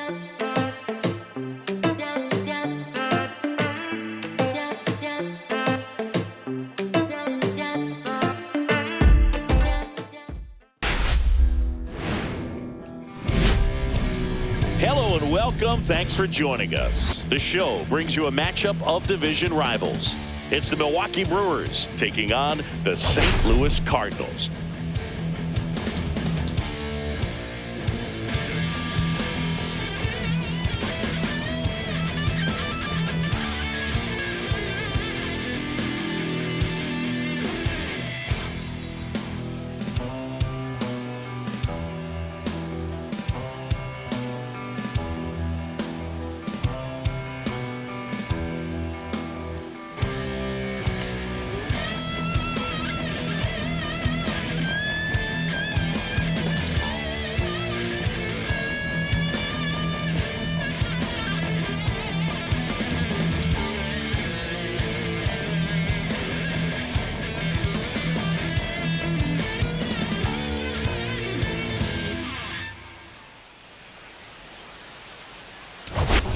Hello and welcome. Thanks for joining us. The show brings you a matchup of division rivals. It's the Milwaukee Brewers taking on the St. Louis Cardinals.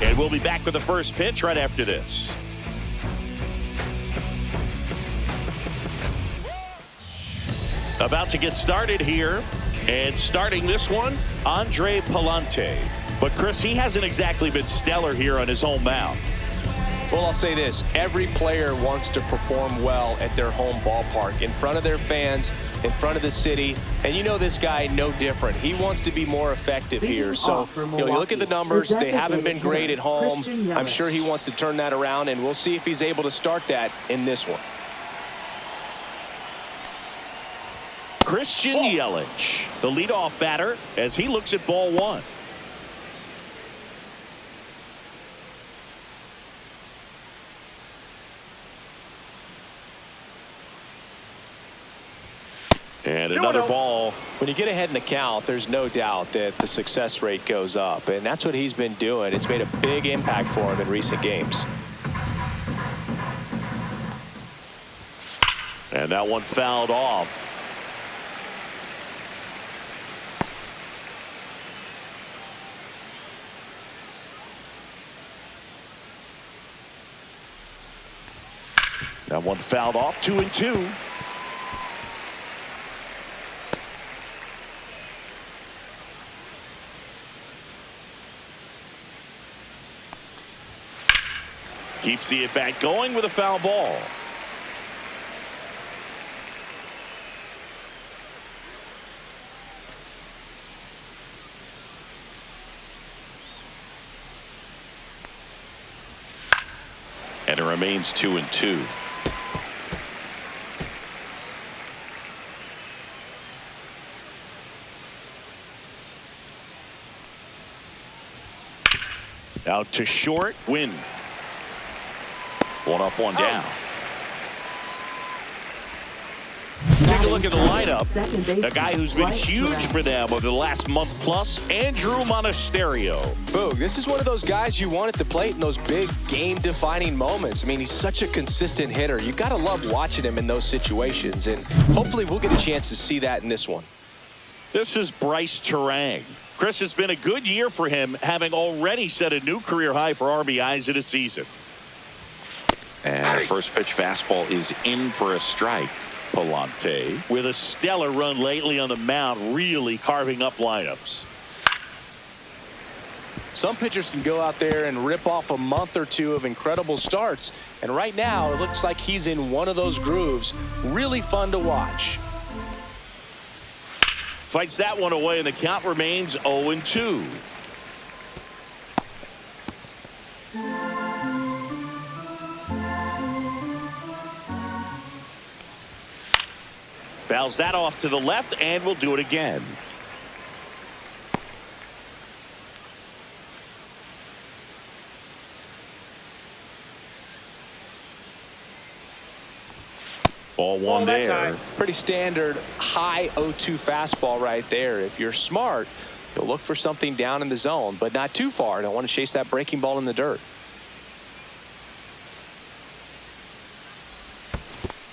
And we'll be back with the first pitch right after this. About to get started here. And starting this one, Andre Pallante. But Chris, he hasn't exactly been stellar here on his home mound. Well, I'll say this. Every player wants to perform well at their home ballpark, in front of their fans, in front of the city. And you know this guy no different. He wants to be more effective here. So, you look at the numbers. They haven't been great at home. I'm sure he wants to turn that around, and we'll see if he's able to start that in this one. Christian Yelich, the leadoff batter, as he looks at ball one. And another ball. When you get ahead in the count, there's no doubt that the success rate goes up, and that's what he's been doing. It's made a big impact for him in recent games. And that one fouled off. That one fouled off, 2-2. Keeps the at-bat going with a foul ball. And it remains 2-2. Out to short, win. One up, one down. Take a look at the lineup. A guy who's been huge for them over the last month plus, Andrew Monasterio. Boog, this is one of those guys you want at the plate in those big game-defining moments. I mean, he's such a consistent hitter. You got to love watching him in those situations, and hopefully we'll get a chance to see that in this one. This is Bryce Terang. Chris, it's been a good year for him, having already set a new career high for RBIs in a season. And first pitch fastball is in for a strike. Pallante, with a stellar run lately on the mound, really carving up lineups. Some pitchers can go out there and rip off a month or two of incredible starts. And right now, it looks like he's in one of those grooves. Really fun to watch. Fights that one away, and the count remains 0-2. Fouls that off to the left, and we'll do it again. Ball one there. Pretty standard high 0-2 fastball right there. If you're smart, you'll look for something down in the zone, but not too far. Don't want to chase that breaking ball in the dirt.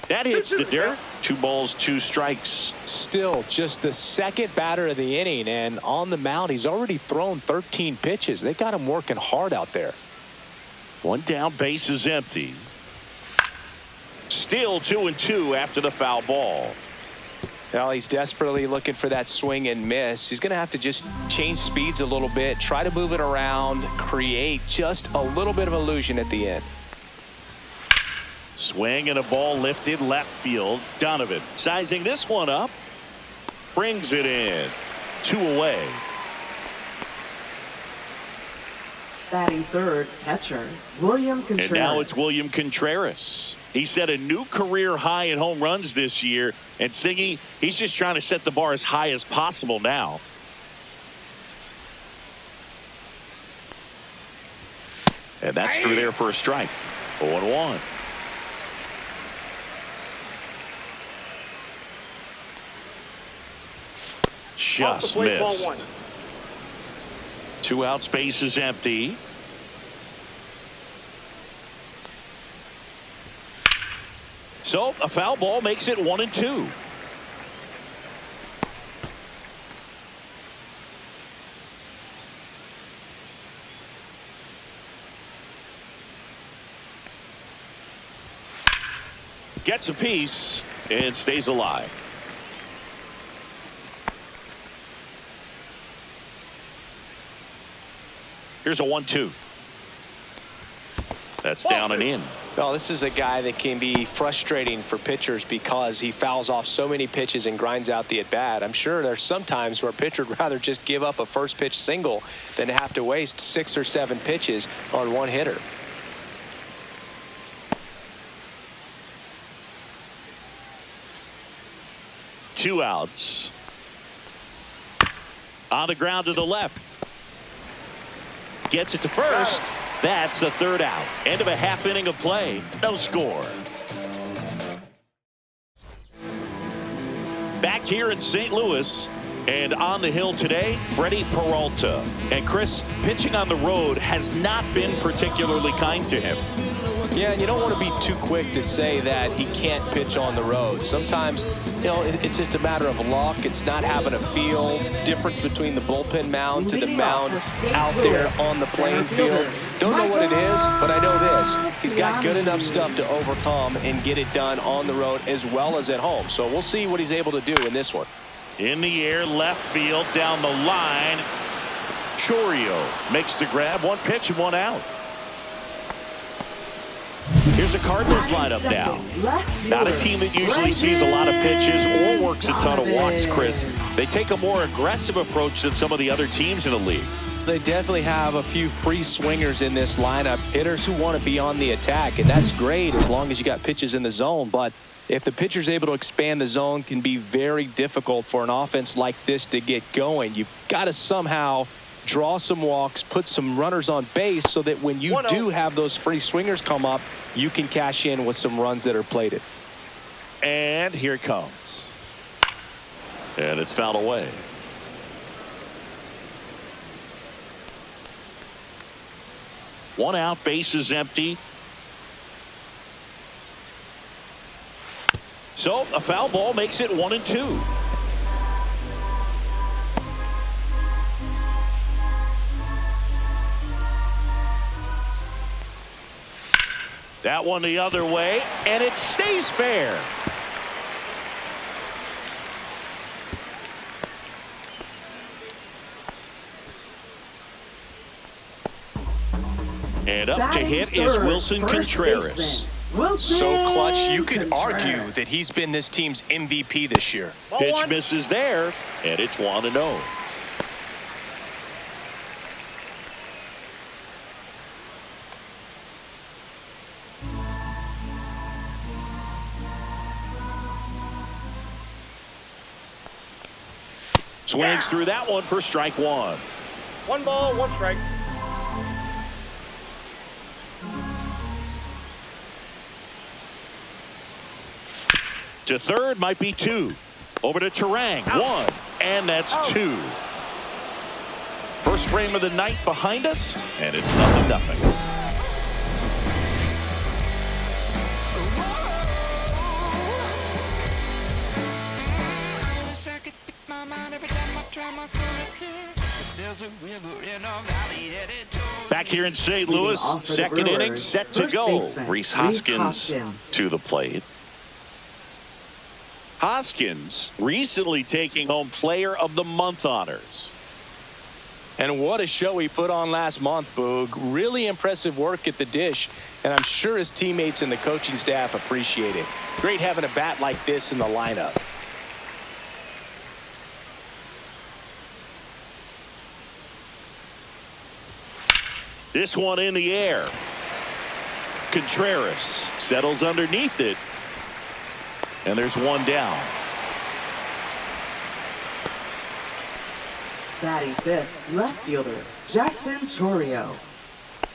That hits the dirt. 2 balls, 2 strikes. Still just the second batter of the inning, and on the mound he's already thrown 13 pitches. They got him working hard out there. 1 down, base is empty. Still 2-2 after the foul ball. Well, he's desperately looking for that swing and miss. He's going to have to just change speeds a little bit, try to move it around, create just a little bit of illusion at the end. Swing and a ball lifted left field. Donovan sizing this one up. Brings it in. 2 away. Batting third, catcher William Contreras. And now it's William Contreras. He set a new career high in home runs this year. And Singy, he's just trying to set the bar as high as possible now. And that's through there for a strike. 0-1. Just missed. 2 outs, base is empty. So a foul ball makes it 1-2. Gets a piece and stays alive. Here's a 1-2. That's down and in. Well, this is a guy that can be frustrating for pitchers because he fouls off so many pitches and grinds out the at-bat. I'm sure there's some times where a pitcher would rather just give up a first pitch single than have to waste 6 or 7 pitches on one hitter. Two outs. On the ground to the left. Gets it to first. That's the 3rd out. End of a half inning of play. No score. Back here in St. Louis. And on the hill today, Freddy Peralta. And Chris, pitching on the road has not been particularly kind to him. Yeah, and you don't want to be too quick to say that he can't pitch on the road. Sometimes, you know, it's just a matter of luck. It's not having a feel. Difference between the bullpen mound to the mound out there on the playing field. Don't know what it is, but I know this. He's got good enough stuff to overcome and get it done on the road as well as at home. So we'll see what he's able to do in this one. In the air, left field, down the line. Chorio makes the grab. 1 pitch and 1 out. Here's the Cardinals lineup now. Not a team that usually sees a lot of pitches or works a ton of walks, Chris. They take a more aggressive approach than some of the other teams in the league. They definitely have a few free swingers in this lineup, hitters who want to be on the attack, and that's great as long as you got pitches in the zone. But if the pitcher's able to expand the zone, can be very difficult for an offense like this to get going. You've got to somehow draw some walks, put some runners on base so that when you do have those free swingers come up, you can cash in with some runs that are plated. And here it comes. And it's fouled away. One out, base is empty. So a foul ball makes it 1-2. That one the other way, and it stays fair. And up to hit is Wilson Contreras. So clutch, you could argue that he's been this team's MVP this year. Pitch misses there, and it's 1-0. Swings through that one for strike 1. 1 ball, 1 strike. To third might be 2. Over to Terang. 1. And that's 2. First frame of the night behind us, and it's 0-0. Back here in St. Louis, second inning set to go. Rhys Hoskins to the plate. Hoskins recently taking home Player of the Month honors. And what a show he put on last month, Boog. Really impressive work at the dish, and I'm sure his teammates and the coaching staff appreciate it. Great having a bat like this in the lineup. This one in the air. Contreras settles underneath it. And there's one down. Batting fifth, left fielder, Jackson Chourio.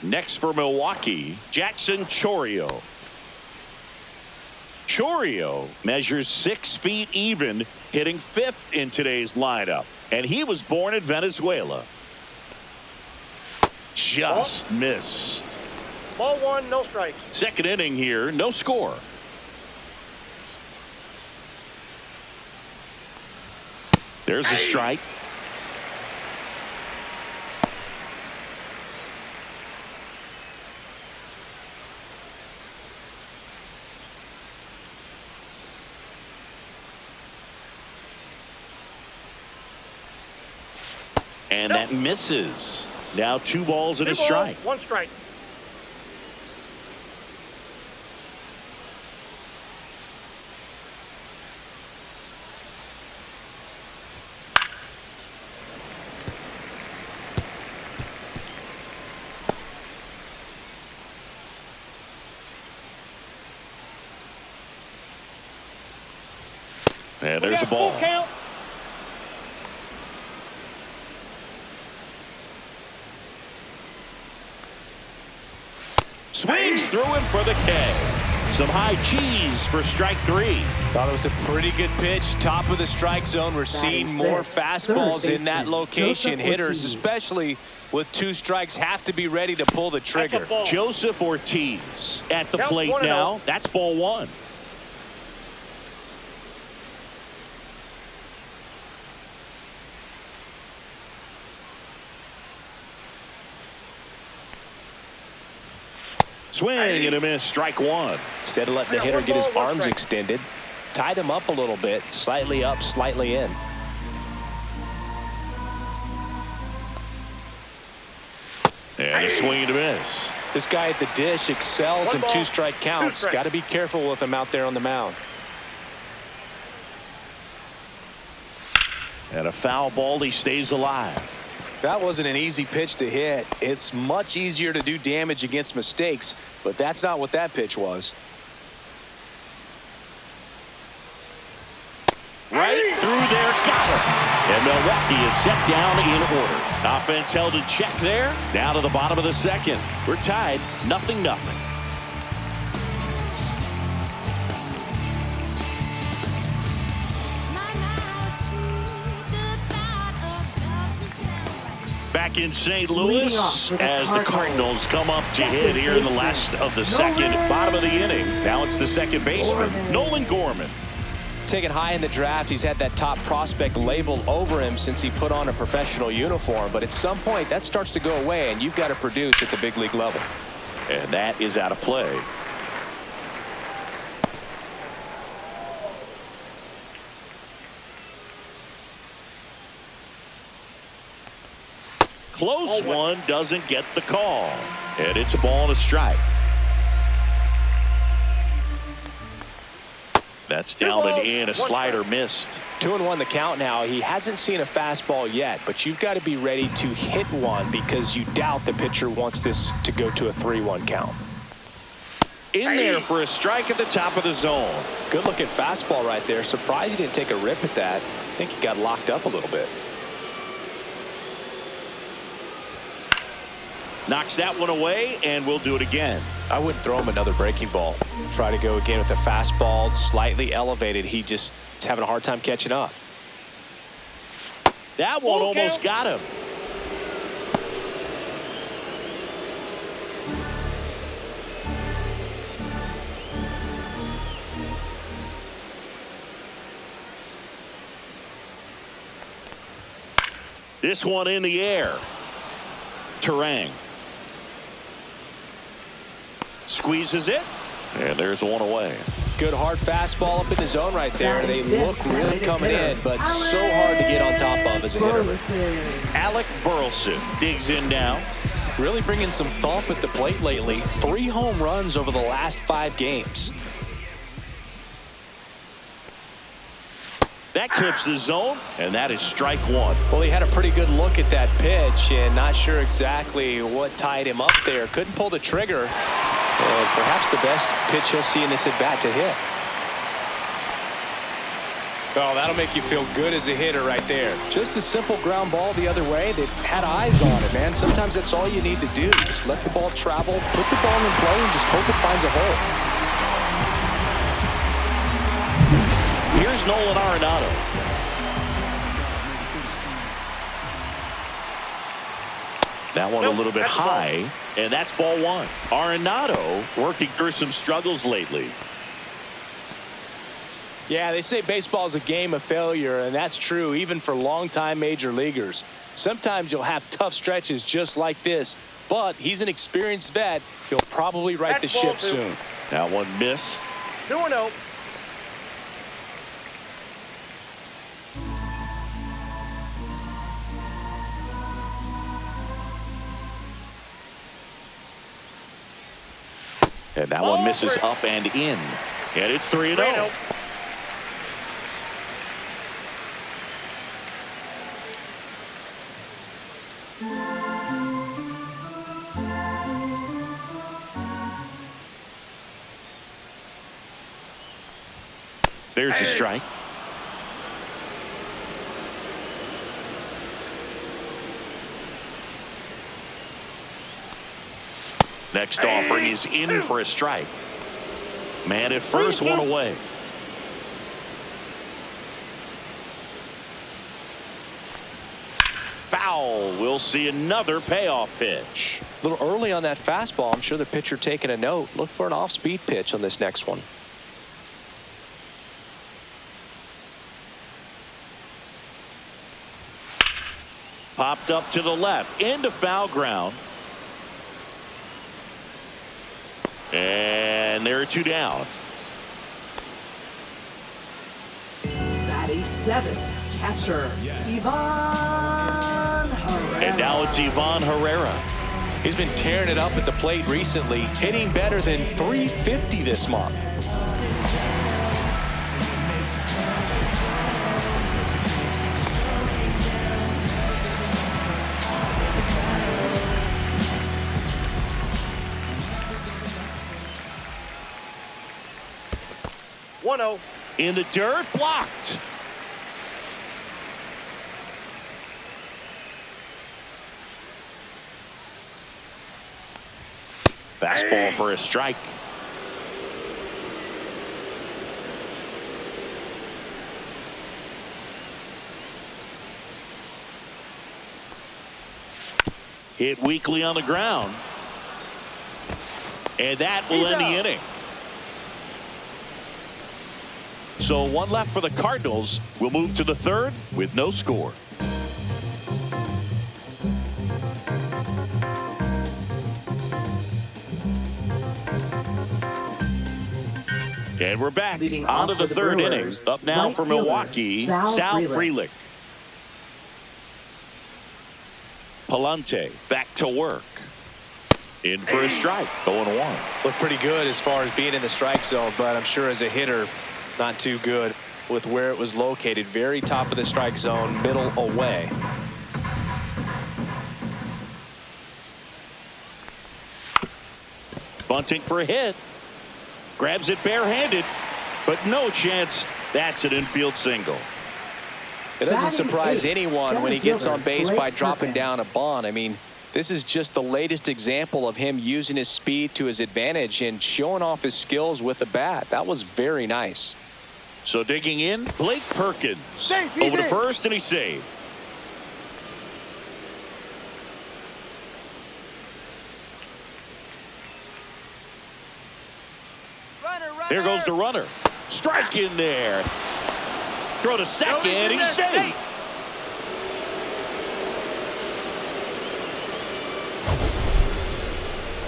Next for Milwaukee, Jackson Chourio. Chourio measures 6 feet even, hitting fifth in today's lineup. And he was born in Venezuela. Just missed. Ball one, no strikes. Second inning here, no score. There's a strike. And that misses. Now 2 balls and a strike. 1 strike. And there's a ball. Full count. Swings through him for the K. Some high cheese for strike 3. Thought it was a pretty good pitch. Top of the strike zone. We're seeing more fastballs in that location. Hitters, especially with 2 strikes, have to be ready to pull the trigger. Joseph Ortiz at the Count plate 1-0. now. That's ball 1. Swing and a miss, strike 1. Instead of letting the hitter get his arms extended, tied him up a little bit, slightly up, slightly in. And a swing and a miss. This guy at the dish excels in 2-strike counts. Got to be careful with him out there on the mound. And a foul ball, he stays alive. That wasn't an easy pitch to hit. It's much easier to do damage against mistakes, but that's not what that pitch was. Right through there, got him. And Milwaukee is set down in order. Offense held in check there. Down to the bottom of the second. We're tied, 0-0. Back in St. Louis as the Cardinals come up to hit here in the last of the second, bottom of the inning. Now it's the second baseman, Nolan Gorman. Taken high in the draft, he's had that top prospect label over him since he put on a professional uniform. But at some point, that starts to go away, and you've got to produce at the big league level. And that is out of play. Close one, doesn't get the call. And it's a ball and a strike. That's down and in. A slider missed. 2-1 the count now. He hasn't seen a fastball yet, but you've got to be ready to hit one because you doubt the pitcher wants this to go to a 3-1 count. In there for a strike at the top of the zone. Good looking fastball right there. Surprised he didn't take a rip at that. I think he got locked up a little bit. Knocks that one away, and we'll do it again. I wouldn't throw him another breaking ball. Try to go again with the fastball, slightly elevated. He just is having a hard time catching up. That one almost got him. This one in the air. Terang squeezes it, and there's one away. Good hard fastball up in the zone right there. They look really coming in, but so hard to get on top of as a hitter. Alec Burleson digs in now. Really bringing some thump at the plate lately. 3 home runs over the last 5 games. That clips the zone, and that is strike 1. Well, he had a pretty good look at that pitch and not sure exactly what tied him up there. Couldn't pull the trigger. Perhaps the best pitch he'll see in this at-bat to hit. Oh, that'll make you feel good as a hitter right there. Just a simple ground ball the other way that had eyes on it, man. Sometimes that's all you need to do. Just let the ball travel, put the ball in play, and just hope it finds a hole. Here's Nolan Arenado. That one a little bit high, and that's ball 1. Arenado working through some struggles lately. Yeah, they say baseball is a game of failure, and that's true even for longtime major leaguers. Sometimes you'll have tough stretches just like this, but he's an experienced vet. He'll probably right the ship soon. That one missed. 2-0. And that one misses up and in. And it's 3-0. There's a strike. Next offering is in for a strike. Man at first, one away. Foul. We'll see another payoff pitch. A little early on that fastball. I'm sure the pitcher taking a note. Look for an off-speed pitch on this next one. Popped up to the left into foul ground. And there are 2 down. Batting 7th, catcher, Ivan Herrera. And now it's Ivan Herrera. He's been tearing it up at the plate recently, hitting better than .350 this month. In the dirt, blocked. Fastball for a strike. Hit weakly on the ground. And that will end the inning. So 1 left for the Cardinals. We'll move to the 3rd with no score. And we're back on to the 3rd inning. Up now for Milwaukee, Sal Frelick. Pallante back to work. In for a strike, 0-1. Looked pretty good as far as being in the strike zone, but I'm sure as a hitter, not too good with where it was located. Very top of the strike zone, middle away. Bunting for a hit. Grabs it barehanded, but no chance. That's an infield single. It doesn't surprise anyone when he gets on base by dropping down a bunt. I mean, this is just the latest example of him using his speed to his advantage and showing off his skills with the bat. That was very nice. So digging in, Blake Perkins over to first, and he's saved. There goes the runner. Strike in there. Throw to second, he's safe.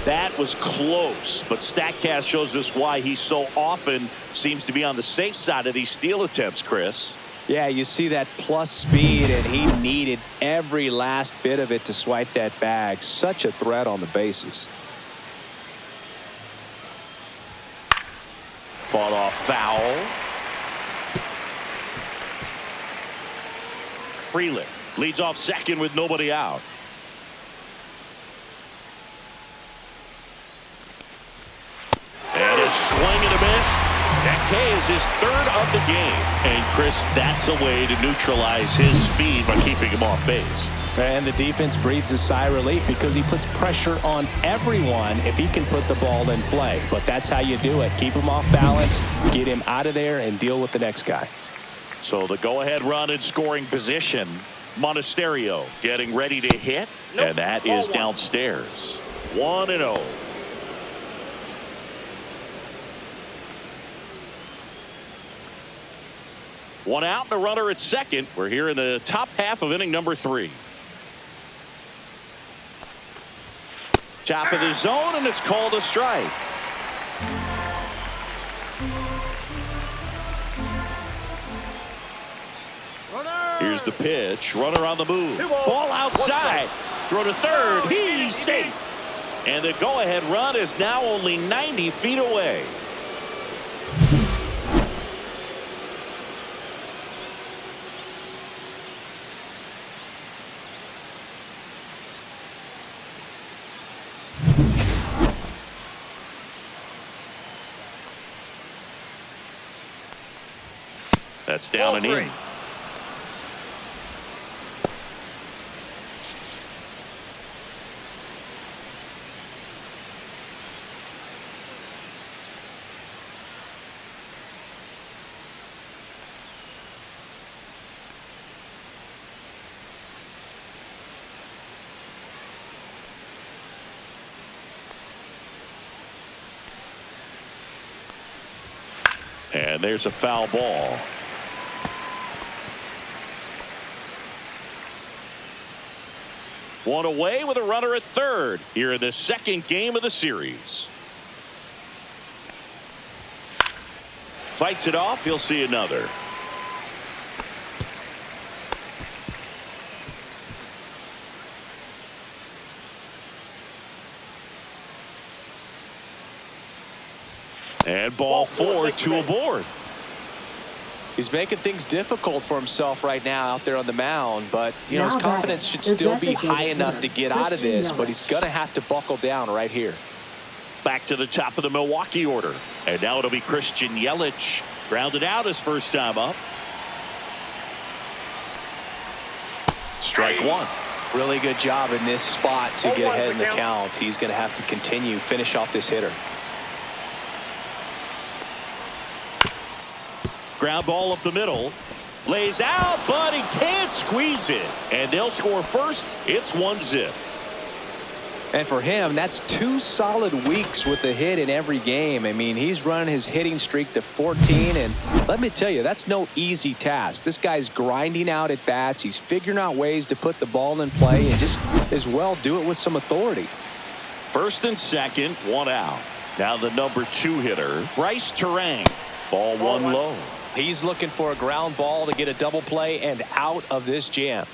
That was close, but StatCast shows us why he so often seems to be on the safe side of these steal attempts, Chris. Yeah, you see that plus speed, and he needed every last bit of it to swipe that bag. Such a threat on the bases. Fought off foul. Freeland leads off second with nobody out. And a swing and a miss. That K is his third of the game. And Chris, that's a way to neutralize his speed by keeping him off base. And the defense breathes a sigh of relief because he puts pressure on everyone if he can put the ball in play. But that's how you do it. Keep him off balance, get him out of there, and deal with the next guy. So the go-ahead run in scoring position. Monasterio getting ready to hit. Nope. And that is downstairs. 1-0. One out and a runner at second. We're here in the top half of inning number 3. Top of the zone, and it's called a strike. Here's the pitch. Runner on the move. Ball outside. Throw to third. He's safe. And the go-ahead run is now only 90 feet away. That's down and in. And there's a foul ball. One away with a runner at third here in the second game of the series. Fights it off. He'll see another. And ball 4, 2 aboard. He's making things difficult for himself right now out there on the mound, but you know his confidence should still be high enough to get out of this, but he's gonna have to buckle down right here. Back to the top of the Milwaukee order, and now it'll be Christian Yelich. Grounded out his first time up. Strike one. Really good job in this spot to get ahead in the count. He's gonna have to continue finish off this hitter. Ground ball up the middle. Lays out, but he can't squeeze it. And they'll score first. It's 1-0. And for him, that's 2 solid weeks with a hit in every game. I mean, he's running his hitting streak to 14. And let me tell you, that's no easy task. This guy's grinding out at bats. He's figuring out ways to put the ball in play and just as well do it with some authority. First and second, 1 out. Now the number 2 hitter, Bryce Terang. Ball 1 low. He's looking for a ground ball to get a double play and out of this jam.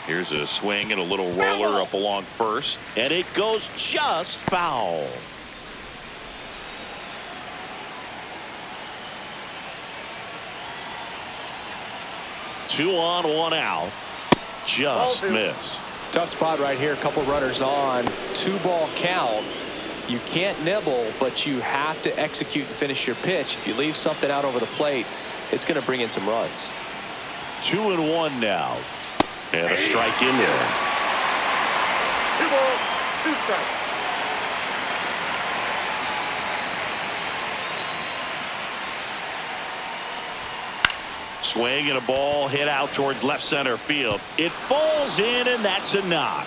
Here's a swing and a little roller up along first, and it goes just foul. Two on, 1 out. Just missed. Tough spot right here. A couple runners on. 2-ball count. You can't nibble, but you have to execute and finish your pitch. If you leave something out over the plate, it's going to bring in some runs. 2-1 now. And a strike in there. 2 balls, 2 strikes. Swing and a ball hit out towards left center field. It falls in, and that's a knock.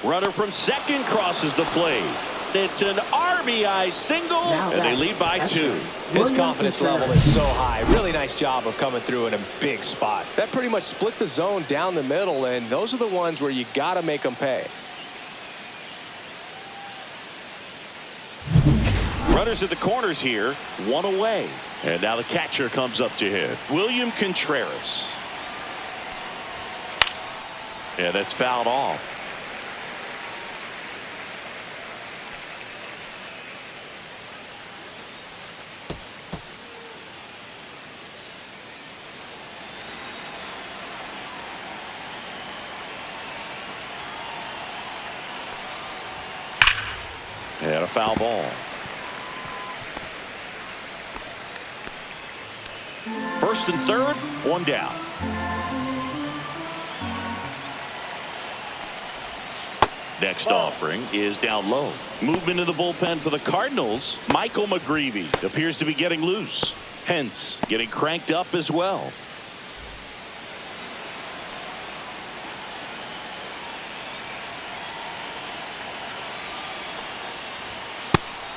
Runner from second crosses the plate. It's an RBI single, and they lead by 2. His confidence level is so high. Really nice job of coming through in a big spot. That pretty much split the zone down the middle, and those are the ones where you got to make them pay. Runners at the corners here, 1 away. And now the catcher comes up to hit. William Contreras. And that's fouled off. And a foul ball. First and third, 1 down. Next offering is down low. Movement in the bullpen for the Cardinals. Michael McGreevy appears to be getting loose. Hence, getting cranked up as well.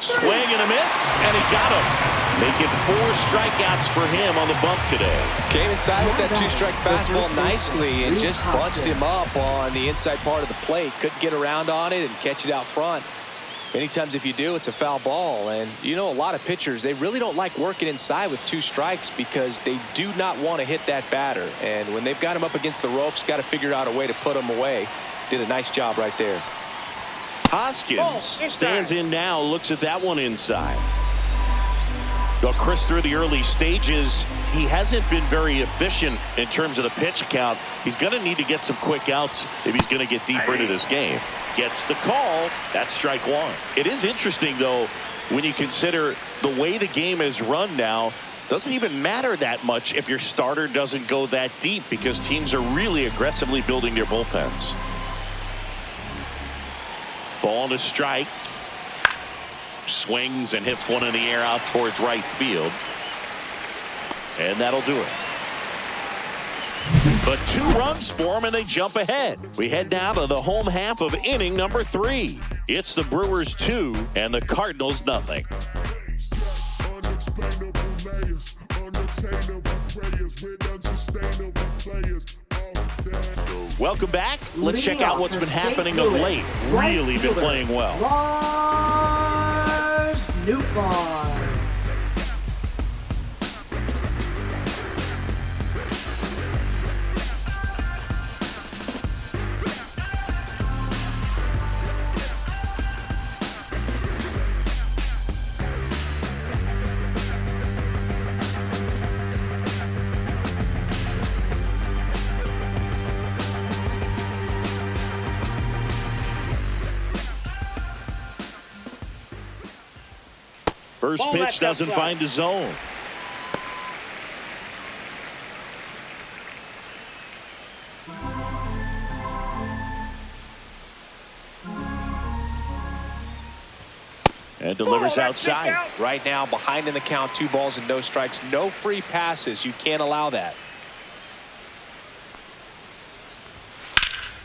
Swing and a miss, and he got him. Making 4 strikeouts for him on the bump today. Came inside with that 2-strike fastball nicely and just bunched him up on the inside part of the plate. Couldn't get around on it and catch it out front. Many times if you do, it's a foul ball. And you know, a lot of pitchers, they really don't like working inside with 2 strikes because they do not want to hit that batter. And when they've got him up against the ropes, got to figure out a way to put him away. Did a nice job right there. Hoskins stands in now, looks at that one inside. Well, Chris, through the early stages, he hasn't been very efficient in terms of the pitch count. He's going to need to get some quick outs if he's going to get deeper into this game. Gets the call. That's strike 1. It is interesting, though, when you consider the way the game is run now. Doesn't even matter that much if your starter doesn't go that deep because teams are really aggressively building their bullpens. Ball to strike. Swings and hits one in the air out towards right field. And that'll do it. But 2 runs for them and they jump ahead. We head now to the home half of inning number 3. It's the Brewers 2 and the Cardinals nothing. Welcome back. Let's check out what's been happening of late. Really been playing well. Newbar. First pitch doesn't find the zone. And delivers outside. Right now, behind in the count, 2 balls and no strikes. No free passes. You can't allow that.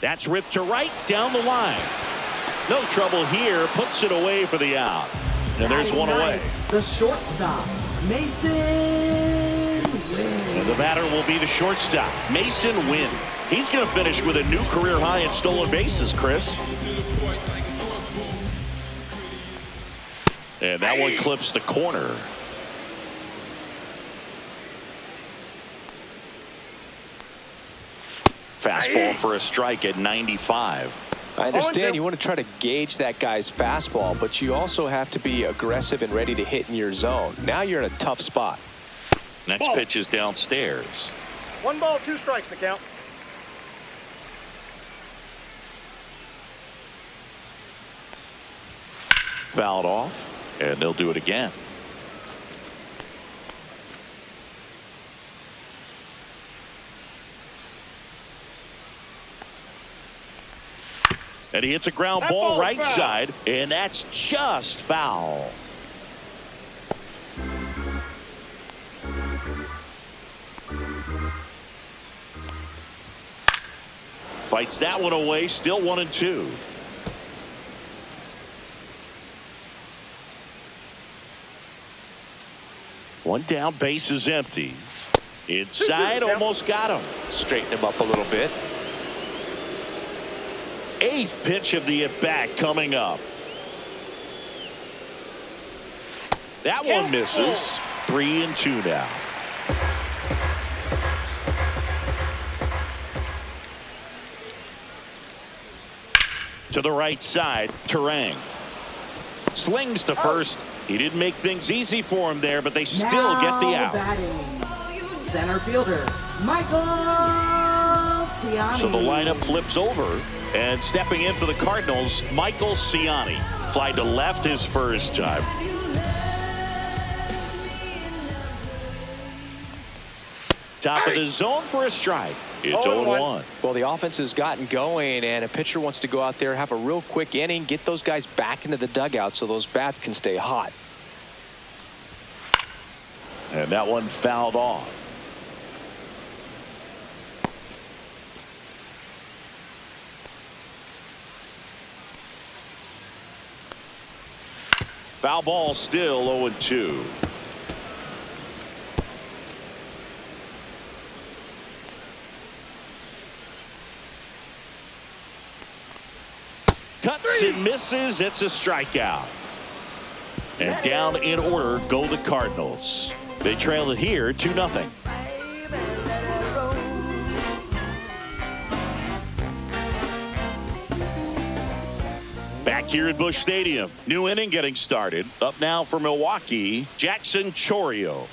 That's ripped to right down the line. No trouble here. Puts it away for the out. And there's 1 away. The shortstop, Mason Wynn. And the batter will be the shortstop, Mason Wynn. He's going to finish with a new career high in stolen bases, Chris. And that one clips the corner. Fastball for a strike at 95. I understand you want to try to gauge that guy's fastball, but you also have to be aggressive and ready to hit in your zone. Now you're in a tough spot. Next pitch is downstairs. 1 ball, 2 strikes, the count. Fouled off, and they'll do it again. And he hits a ground ball right side, and that's just foul. Fights that one away, still 1-2. One down, base is empty. Inside, almost got him. Straighten him up a little bit. 8th pitch of the at-bat coming up. That one misses. 3-2 now. To the right side, Terang slings to first. He didn't make things easy for him there, but they still get the out. Batting, center fielder Michael Ciani. So the lineup flips over, and stepping in for the Cardinals, Michael Ciani. Fly to left his first time. Top of the zone for a strike. It's 0-1. Well, the offense has gotten going, and a pitcher wants to go out there, have a real quick inning, get those guys back into the dugout so those bats can stay hot. And that one fouled off. Foul ball, still 0-2. Cuts and misses. It's a strikeout. And down in order go the Cardinals. They trail it here 2-0. Back here at Busch Stadium. New inning getting started. Up now for Milwaukee, Jackson Chourio.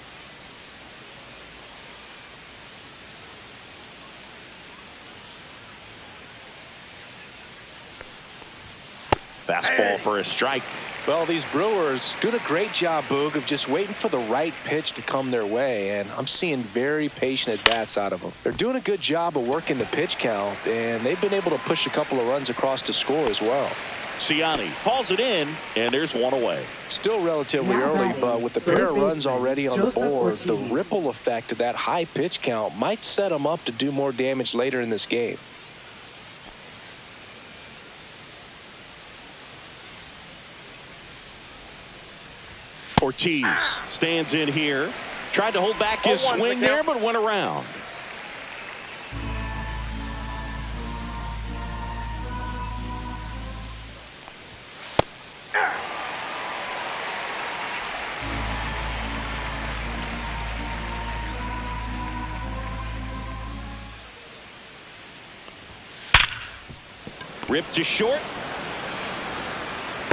Fastball for a strike. Well, these Brewers doing a great job, Boog, of just waiting for the right pitch to come their way, and I'm seeing very patient at-bats out of them. They're doing a good job of working the pitch count, and they've been able to push a couple of runs across to score as well. Ciani hauls it in, and there's one away. Still relatively early, but with the pair of runs already on the board, the ripple effect of that high pitch count might set them up to do more damage later in this game. Ortiz stands in here. Tried to hold back his swing there, but went around. Ripped to short.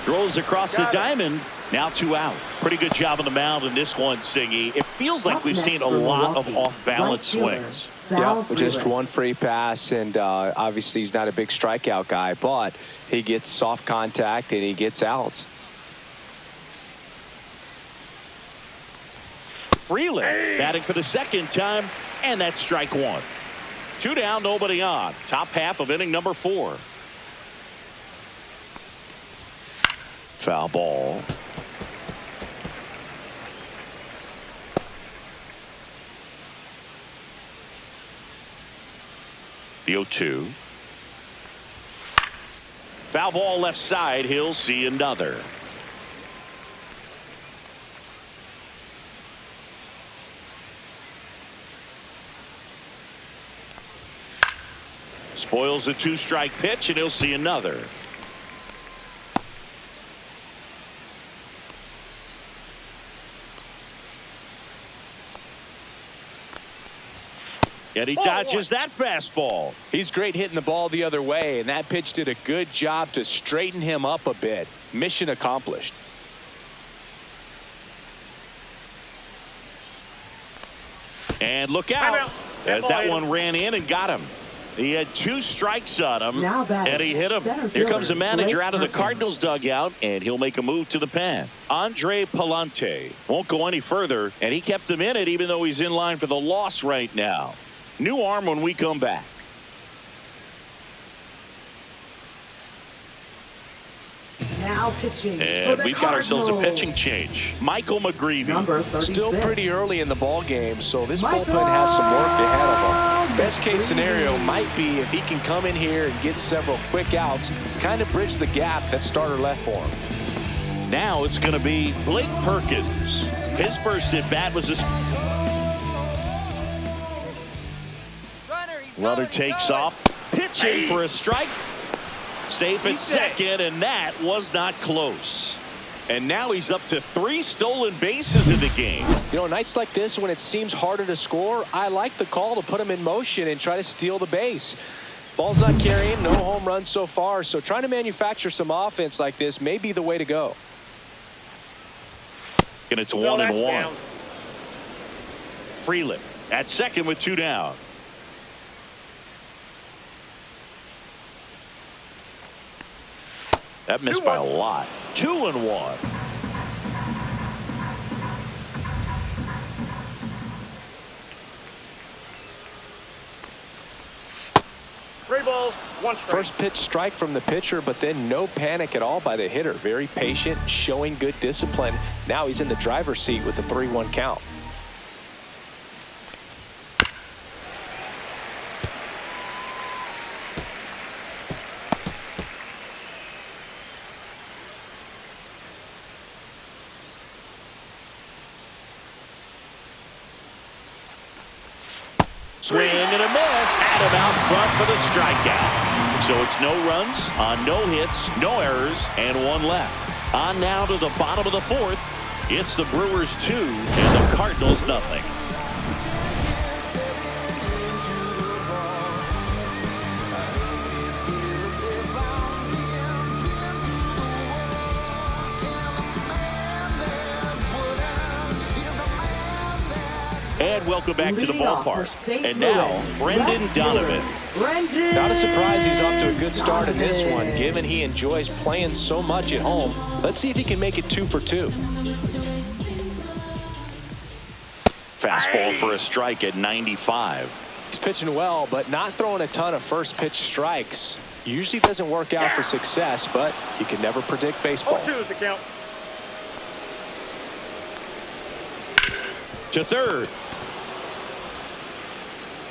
Throws across the diamond. Now 2 out. Pretty good job on the mound in this one, Singy. It feels like we've seen a lot of off-balance swings. Yeah, just one free pass, and obviously he's not a big strikeout guy, but he gets soft contact and he gets outs. Freeland batting for the second time, and that's strike 1. 2 down, nobody on. Top half of inning number 4. Foul ball. The 0-2. Foul ball left side. He'll see another. Spoils the 2-strike pitch, and he'll see another. And he dodges that fastball. He's great hitting the ball the other way, and that pitch did a good job to straighten him up a bit. Mission accomplished. And look out, as that one ran in and got him. He had 2 strikes on him, and he hit him. Here comes the manager out of the Cardinals dugout, and he'll make a move to the pen. Andre Pallante won't go any further, and he kept him in it even though he's in line for the loss right now. New arm when we come back. Now pitching. And we've got ourselves a pitching change. Michael McGreevy. Still pretty early in the ball game, so this bullpen has some work ahead of him. Best case scenario might be if he can come in here and get several quick outs, kind of bridge the gap that starter left for him. Now it's going to be Blake Perkins. His first at bat was a runner takes off, pitching for a strike. Safe at second, and that was not close. And now he's up to 3 stolen bases in the game. You know, nights like this when it seems harder to score, I like the call to put him in motion and try to steal the base. Ball's not carrying, no home runs so far, so trying to manufacture some offense like this may be the way to go. And it's 1-1. Freeland at second with 2 down. That missed by a lot. 2-1. Three balls, 1 strike. First pitch strike from the pitcher, but then no panic at all by the hitter. Very patient, showing good discipline. Now he's in the driver's seat with the 3-1 count. Swing and a miss. Adam out front for the strikeout. So it's no runs on no hits, no errors, and 1 left. On now to the bottom of the 4th. It's the Brewers 2 and the Cardinals nothing. And welcome back to the ballpark. And now, Brendan Donovan. Not a surprise he's off to a good start in this one, given he enjoys playing so much at home. Let's see if he can make it 2 for 2. Fastball for a strike at 95. He's pitching well, but not throwing a ton of first pitch strikes. Usually doesn't work out for success, but you can never predict baseball. 0-2 is the count. To third.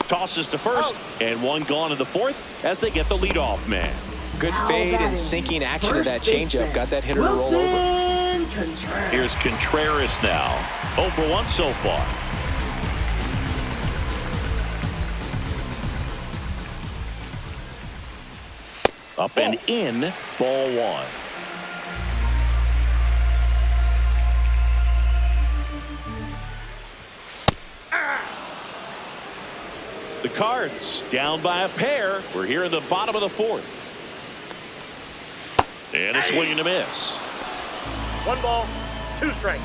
Tosses to first, and 1 gone in the 4th as they get the leadoff man. Good fade and sinking action of that changeup. Got that hitter to roll over. Here's Contreras now. 0 for 1 so far. Up and in, ball 1. The Cards down by a pair. We're here in the bottom of the 4th. And a swing and a miss. 1 ball, 2 strikes.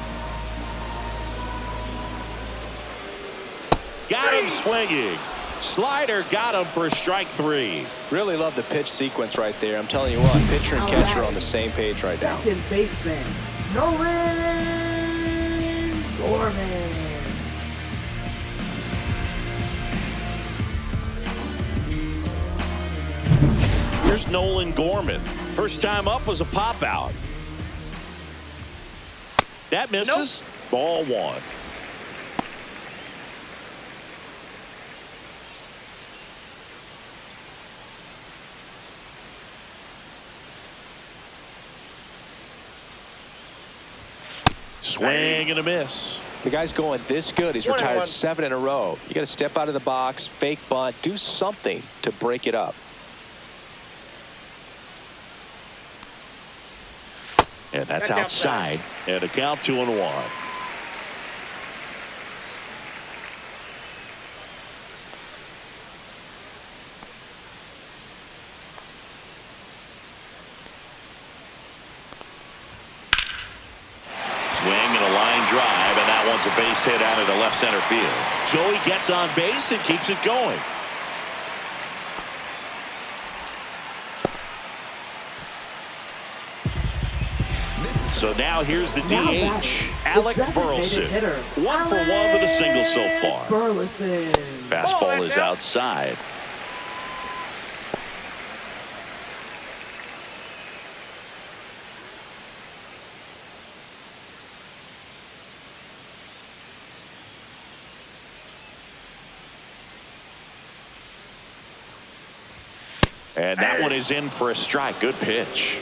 Got him swinging. Slider got him for strike 3. Really love the pitch sequence right there. I'm telling you what, pitcher and catcher are on the same page right now. Second baseman, Nolan Gorman. Here's Nolan Gorman. First time up was a pop out. That misses. Nope. Ball 1. Swing and a miss. The guy's going this good. He's retired 7 in a row. You got to step out of the box, fake bunt, do something to break it up. And that's outside. And a count 2-1. Swing and a line drive, and that one's a base hit out into left center field. Joey gets on base and keeps it going. So now here's the DH, Alec Burleson. 1 for 1 with a single so far. Burleson. Fastball is outside. And that one is in for a strike. Good pitch.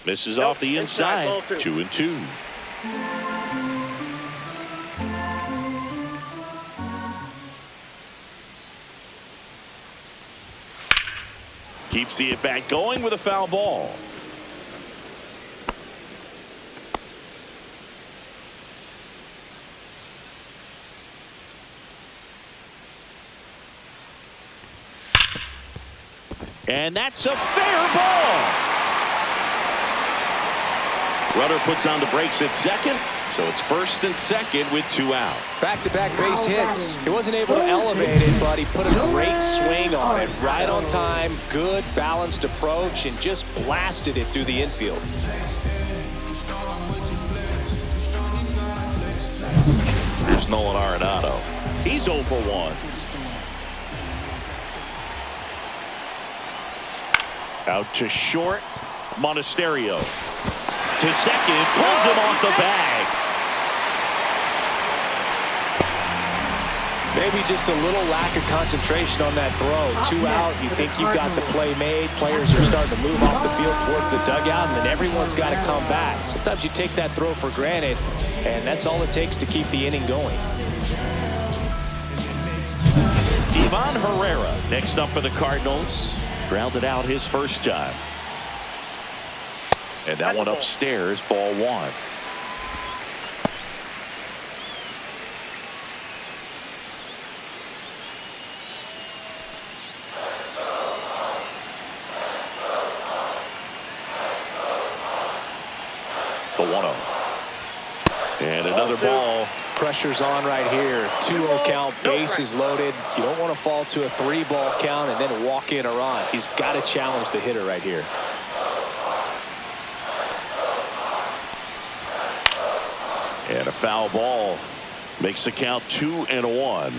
Misses off the inside. Ball 2. 2-2. Keeps the at-bat going with a foul ball. And that's a fair ball. Runner puts on the brakes at second, so it's first and second with 2 out. Back-to-back base hits. He wasn't able to elevate it, but he put a great swing on it. Right on time, good balanced approach, and just blasted it through the infield. Here's Nolan Arenado. He's 0 for 1. Out to short. Monasterio to second. Pulls him off the bag. Maybe just a little lack of concentration on that throw. 2 out. You think you've got the play made. Players are starting to move off the field towards the dugout, and then everyone's got to come back. Sometimes you take that throw for granted, and that's all it takes to keep the inning going. Ivan Herrera next up for the Cardinals. Grounded out his first time. And that one upstairs, ball 1. The 1-0. And another ball. Pressure's on right here. 2-0 count, bases loaded. You don't want to fall to a 3-ball count and then walk in or on. He's got to challenge the hitter right here. And a foul ball makes the count 2-1.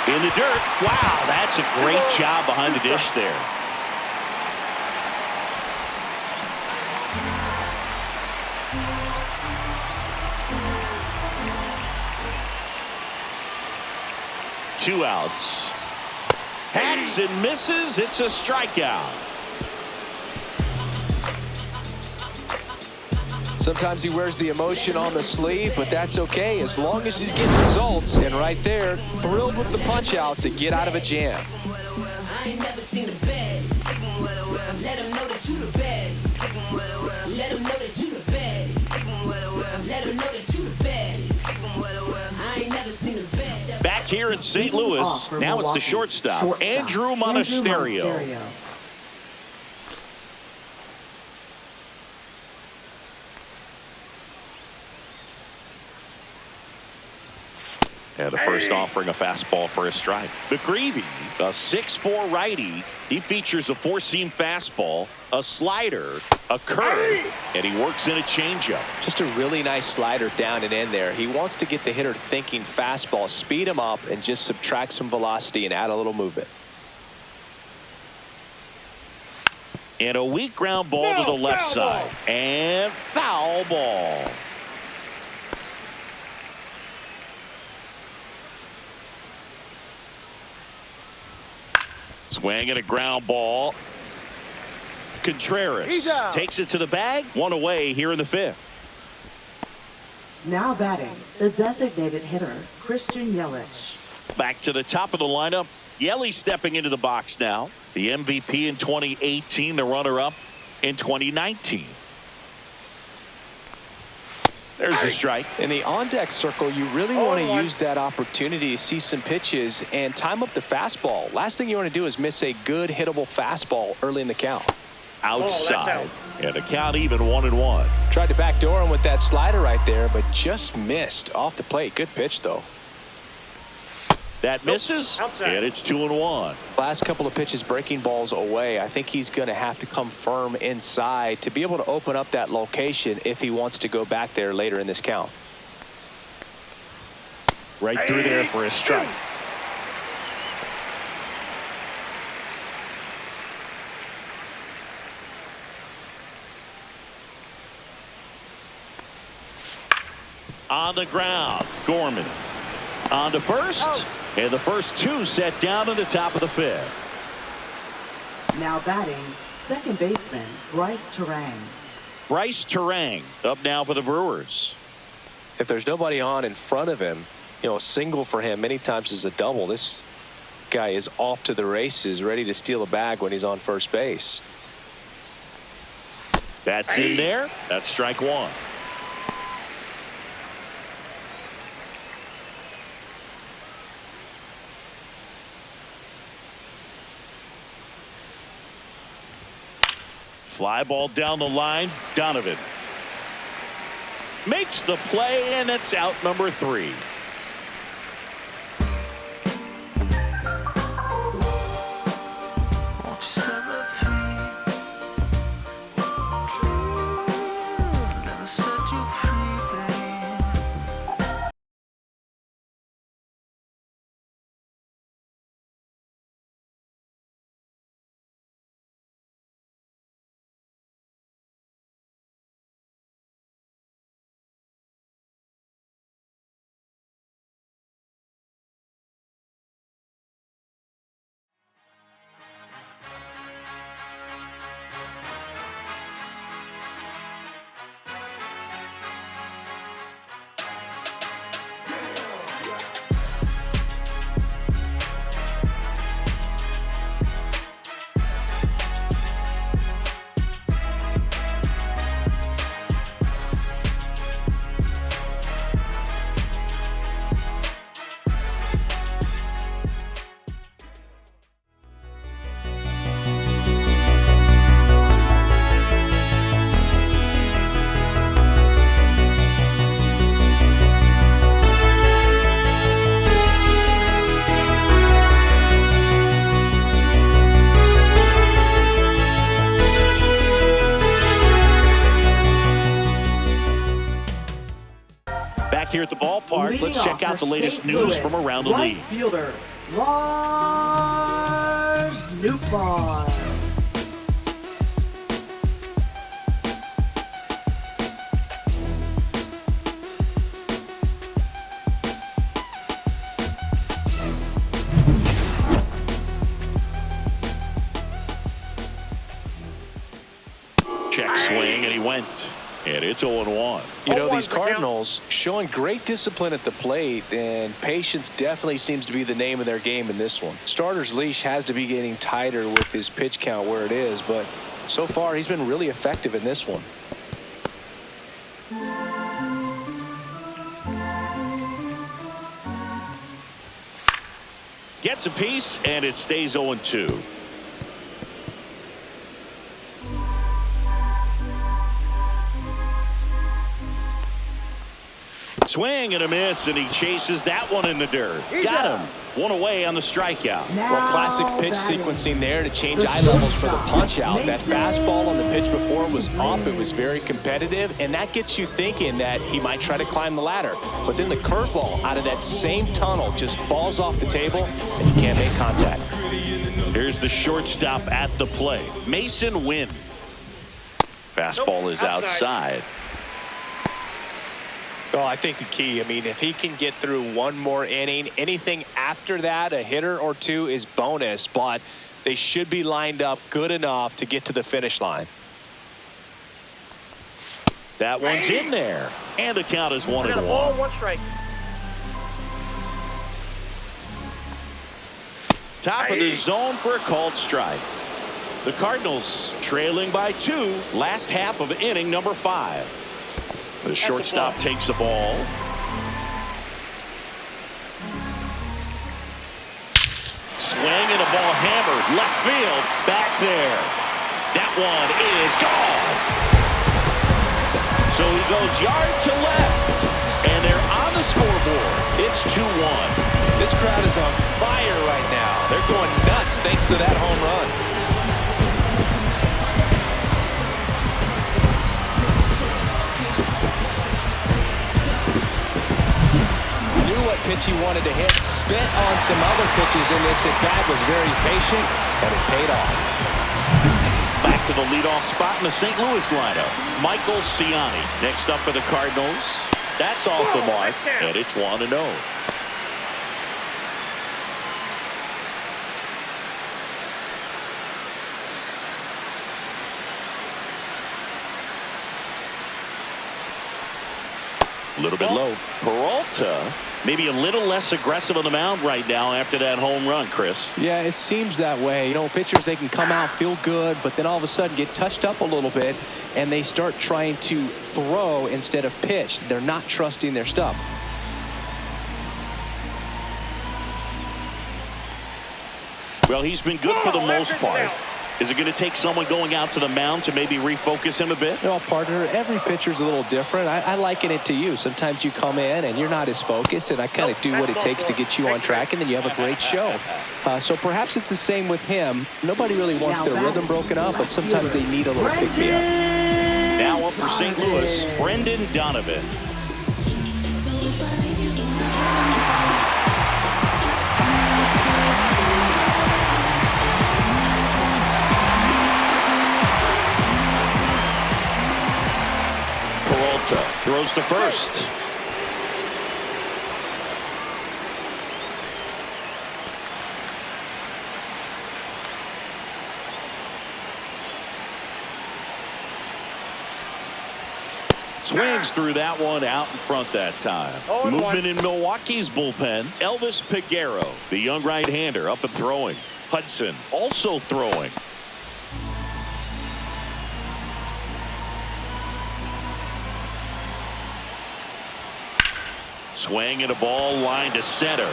In the dirt. Wow, that's a great job behind the dish there. Two outs. Hacks and misses. It's a strikeout. Sometimes he wears the emotion on the sleeve, but that's okay as long as he's getting results. And right there, thrilled with the punch out to get out of a jam. I ain't never seen the best. Let him know that you the best. Let him know that you the best. Let him know that you the best. I ain't never seen the best. Back here in St. Louis, now it's the shortstop, Andrew Monasterio. And the first offering a fastball for a strike. McGreevy, a 6'4" righty. He features a 4-seam fastball, a slider, a curve, and he works in a changeup. Just a really nice slider down and in there. He wants to get the hitter thinking fastball, speed him up, and just subtract some velocity and add a little movement. And a weak ground ball to the left side. And foul ball. Swing and a ground ball. Contreras takes it to the bag. 1 away here in the 5th. Now batting, the designated hitter, Christian Yelich. Back to the top of the lineup. Yelich stepping into the box now. The MVP in 2018, the runner-up in 2019. There's a strike. In the on-deck circle, you really want to use that opportunity to see some pitches and time up the fastball. Last thing you want to do is miss a good hittable fastball early in the count. Outside. And a count even 1-1. Tried to backdoor him with that slider right there, but just missed off the plate. Good pitch, though. That misses, and it's 2-1. Last couple of pitches breaking balls away. I think he's going to have to come firm inside to be able to open up that location if he wants to go back there later in this count. Right through there for a strike. On the ground, Gorman on to first, and the first two set down in the top of the fifth. Now batting, second baseman Bryce Terang. Bryce Terang up now for the Brewers. If there's nobody on in front of him, you know, a single for him many times is a double. This guy is off to the races, ready to steal a bag when he's on first base. That's in there. That's strike one. Fly ball down the line. Donovan makes the play, and it's out number 3. Here at the ballpark, Leading let's check out the latest St. news Louis, from around the right league. Fielder Lars Nootbaar. Check swing, and he went. And it's 0-1. You know, these Cardinals showing great discipline at the plate, and patience definitely seems to be the name of their game in this one. Starter's leash has to be getting tighter with his pitch count where it is, but so far he's been really effective in this one. Gets a piece, and it stays 0-2. Swing and a miss, and he chases that one in the dirt. Got him. One away on the strikeout. Well, classic pitch sequencing there to change eye levels for the punch out. That fastball on the pitch before was up. It was very competitive, and that gets you thinking that he might try to climb the ladder. But then the curveball out of that same tunnel just falls off the table, and you can't make contact. Here's the shortstop at the plate. Mason Wynn. Fastball is outside. Well, I think the key, I mean, if he can get through one more inning, anything after that, a hitter or two is bonus, but they should be lined up good enough to get to the finish line. That one's in there, and the count is 1-1. Got a ball, 1 strike. Top of the zone for a called strike. The Cardinals trailing by 2, last half of inning number 5. The shortstop takes the ball. Swing and a ball hammered left field, back there. That one is gone. So he goes yard to left, and they're on the scoreboard. It's 2-1. This crowd is on fire right now. They're going nuts thanks to that home run. What pitch he wanted to hit, spent on some other pitches in this at bat, was very patient, and it paid off. Back to the leadoff spot in the St. Louis lineup. Michael Ciani next up for the Cardinals. That's off the mark, and it's 1-0. A little bit low. Peralta maybe a little less aggressive on the mound right now after that home run, Chris. Yeah, it seems that way. You know, pitchers, they can come out, feel good, but then all of a sudden get touched up a little bit, and they start trying to throw instead of pitch. They're not trusting their stuff. Well, he's been good for the most part. Is it going to take someone going out to the mound to maybe refocus him a bit? Well, partner, every pitcher's a little different. I liken it to you. Sometimes you come in and you're not as focused, and I kind of do what it takes to get you on track, and then you have a great show. So perhaps it's the same with him. Nobody really wants their rhythm broken up, but sometimes they need a little pick-me-up. Now up for St. Louis, Brendan Donovan. Throws to first. Swings through that one out in front that time. Movement in Milwaukee's bullpen. Elvis Peguero, the young right-hander, up and throwing. Hudson also throwing. Swing and a ball line to center.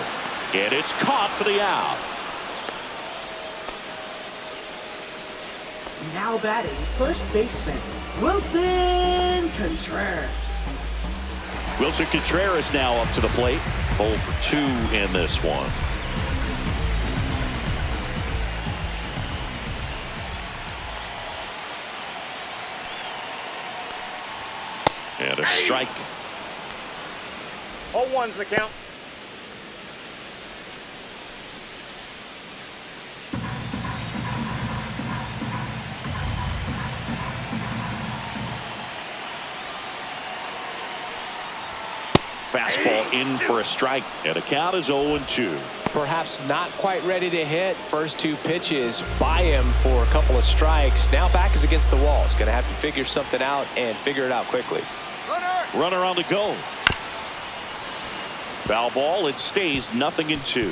And it's caught for the out. Now batting, first baseman, Wilson Contreras. Wilson Contreras now up to the plate. 0 for 2 in this one. And a strike. 0-1's the count. Fastball in for a strike, and the count is 0-2. Perhaps not quite ready to hit. First 2 pitches by him for a couple of strikes. Now back is against the wall. He's going to have to figure something out and figure it out quickly. Runner on the go. Foul ball. It stays 0-2.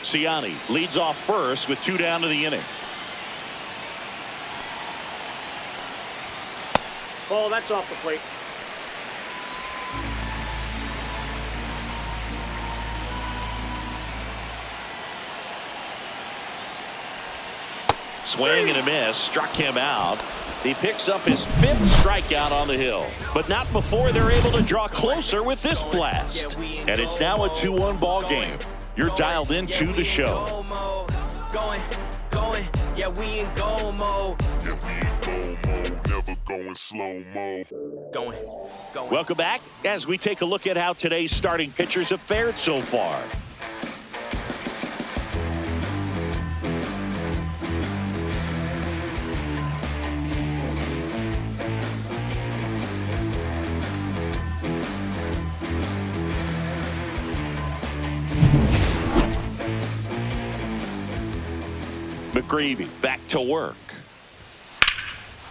Ciani leads off first with 2 down to the inning. Ball, that's off the plate. Swing and a miss. Struck him out. He picks up his 5th strikeout on the hill, but not before they're able to draw closer with this blast. And it's now a 2-1 ball game. You're dialed into the show. Yeah, we in go mode. Never going slow mo. Going. Welcome back as we take a look at how today's starting pitchers have fared so far. McGreevy back to work.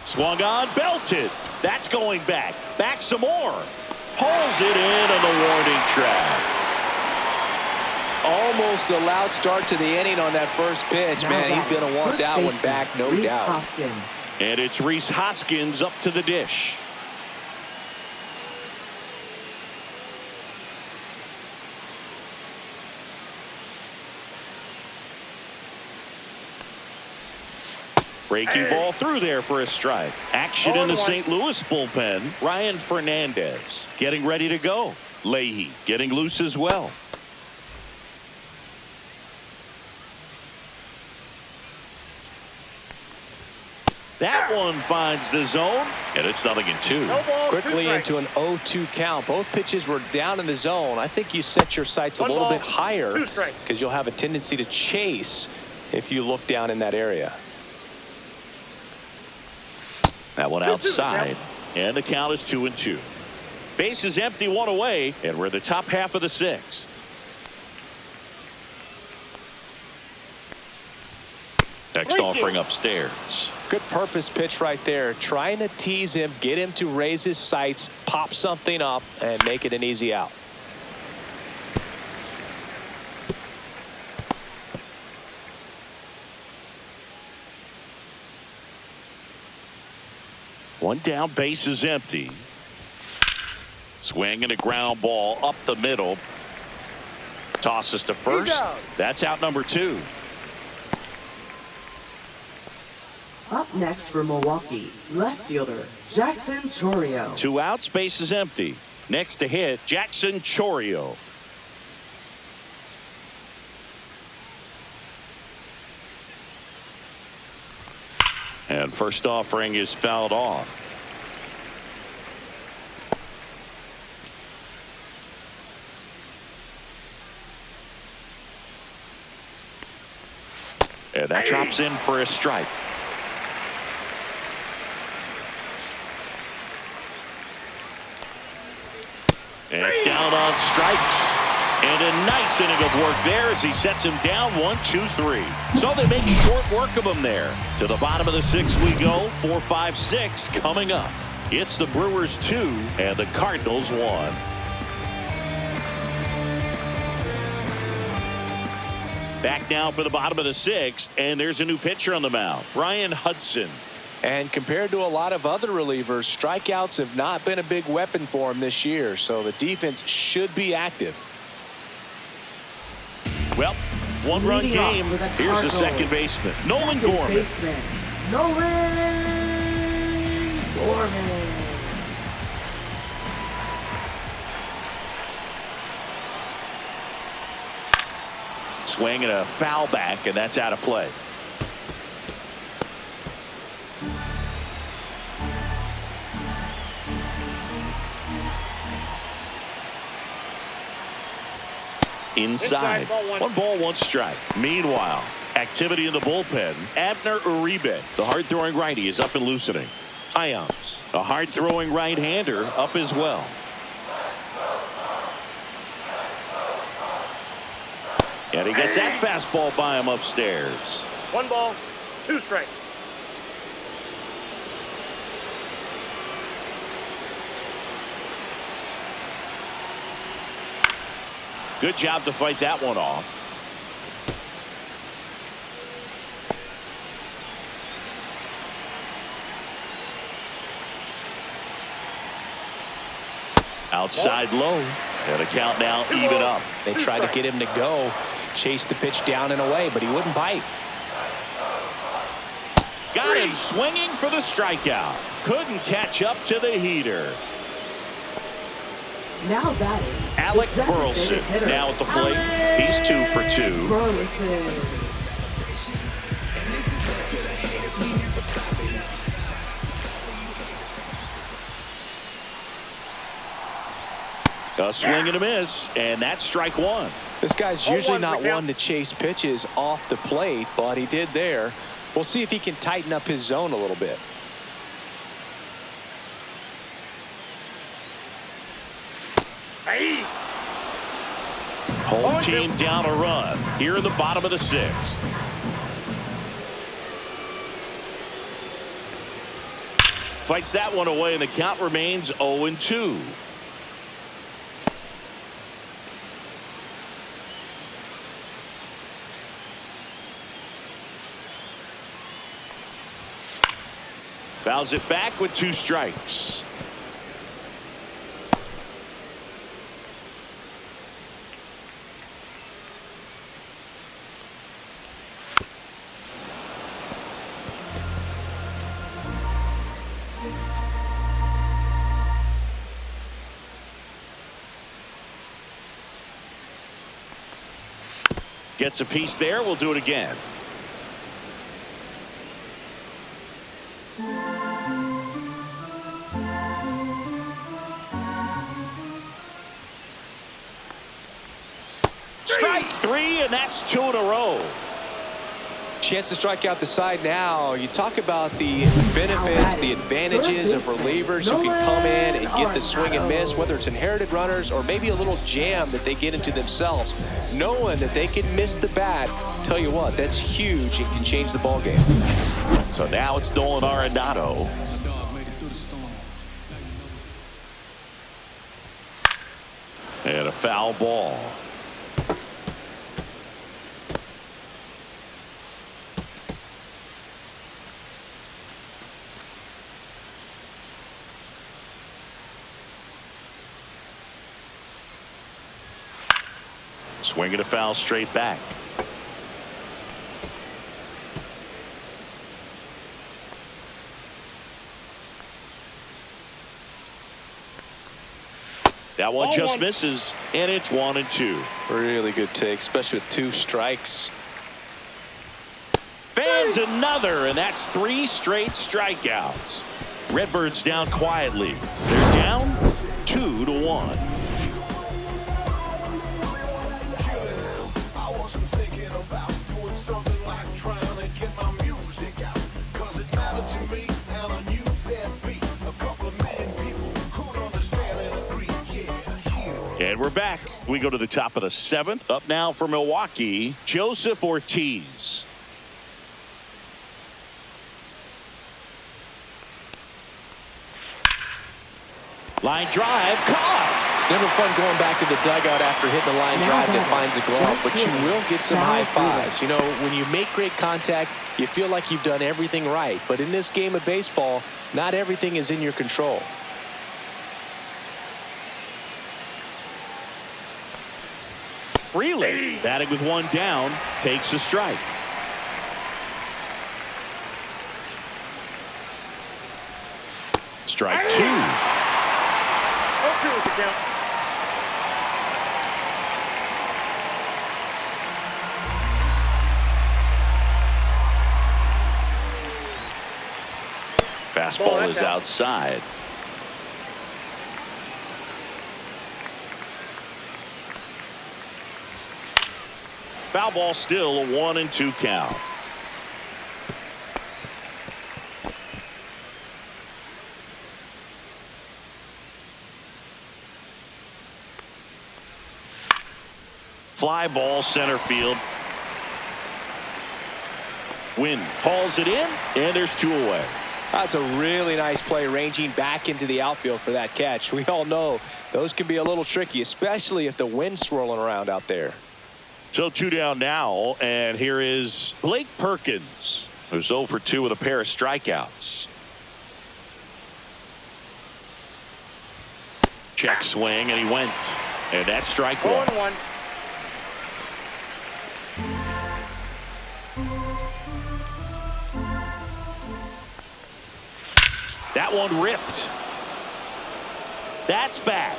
Swung on, belted. That's going back. Back some more. Pulls it in on the warning track. Almost a loud start to the inning on that first pitch. Man, he's going to want that one back, no doubt. Hoskins. And it's Rhys Hoskins up to the dish. Breaking ball through there for a strike. Action in the St. Louis bullpen. Ryan Fernandez getting ready to go. Leahy getting loose as well. That one finds the zone, and it's 0-2. No ball, Quickly into an 0-2 count. Both pitches were down in the zone. I think you set your sights a little bit higher because you'll have a tendency to chase if you look down in that area. That one outside. And the count is 2-2. Bases empty, one away, and we're in the top half of the sixth. Next offering upstairs. Good purpose pitch right there. Trying to tease him, get him to raise his sights, pop something up, and make it an easy out. One down, base is empty. Swing and a ground ball up the middle. Tosses to first. That's out number 2. Up next for Milwaukee, left fielder Jackson Chourio. 2 outs, base is empty. Next to hit, Jackson Chourio. And first offering is fouled off. And that drops in for a strike. And down on strikes. And a nice inning of work there as he sets him down 1-2-3. So they make short work of him there. To the bottom of the 6th we go. 4-5-6 coming up. It's the Brewers 2 and the Cardinals 1. Back now for the bottom of the 6th, and there's a new pitcher on the mound, Ryan Hudson. And compared to a lot of other relievers, strikeouts have not been a big weapon for him this year, so the defense should be active. Well, one-run game. Here's the second baseman, Nolan Gorman. Nolan Gorman. Swing and a foul back, and that's out of play. Inside. 1 ball, 1 strike. Meanwhile, activity in the bullpen. Abner Uribe, the hard-throwing righty, is up and loosening. Ions, a hard-throwing right-hander, up as well. And he gets that fastball by him upstairs. 1 ball, 2 strikes. Good job to fight that one off. Outside low. And a count now even up. They tried to get him to go, chase the pitch down and away, but he wouldn't bite. Got him swinging for the strikeout. Couldn't catch up to the heater. Now batting, Alec Burleson now at the plate. He's 2 for 2. Burleson. A swing and a miss, and that's strike 1. This guy's usually not one to chase pitches off the plate, but he did there. We'll see if he can tighten up his zone a little bit. Home team down a run here in the bottom of the 6th. Fights that one away, and the count remains 0-2. Fouls it back with 2 strikes. Gets a piece there. We'll do it again. Strike 3, and that's 2 in a row. Chance to strike out the side now. You talk about the benefits, the advantages of relievers who can come in and get the swing and miss, whether it's inherited runners or maybe a little jam that they get into themselves. Knowing that they can miss the bat, tell you what, that's huge and can change the ball game. So now it's Nolan Arenado. And a foul ball. Swinging a foul straight back. That one just misses, and it's 1-2. Really good take, especially with 2 strikes. Fans another, and that's 3 straight strikeouts. Redbirds down quietly. They're down 2-1. I wasn't thinking about doing something like trying to get my music out, 'cause it mattered to me, and I knew there'd be a couple of million people who'd understand and agree. And we're back. We go to the top of the 7th. Up now for Milwaukee, Joseph Ortiz. Line drive, caught. It's never fun going back to the dugout after hitting a line drive that finds a glove, but you will get some high fives. You know, when you make great contact, you feel like you've done everything right. But in this game of baseball, not everything is in your control. Freely batting with 1 down, takes a strike. Strike 2. 0-2 with the count. Fastball is outside. Foul ball, still a 1-2 count. Fly ball, center field. Wynn hauls it in, and there's 2 away. That's a really nice play, ranging back into the outfield for that catch. We all know those can be a little tricky, especially if the wind's swirling around out there. So 2 down now, and here is Blake Perkins, who's 0 for 2 with a pair of strikeouts. Check swing, and he went. And that's strike 1. 0-1. That one ripped. That's back.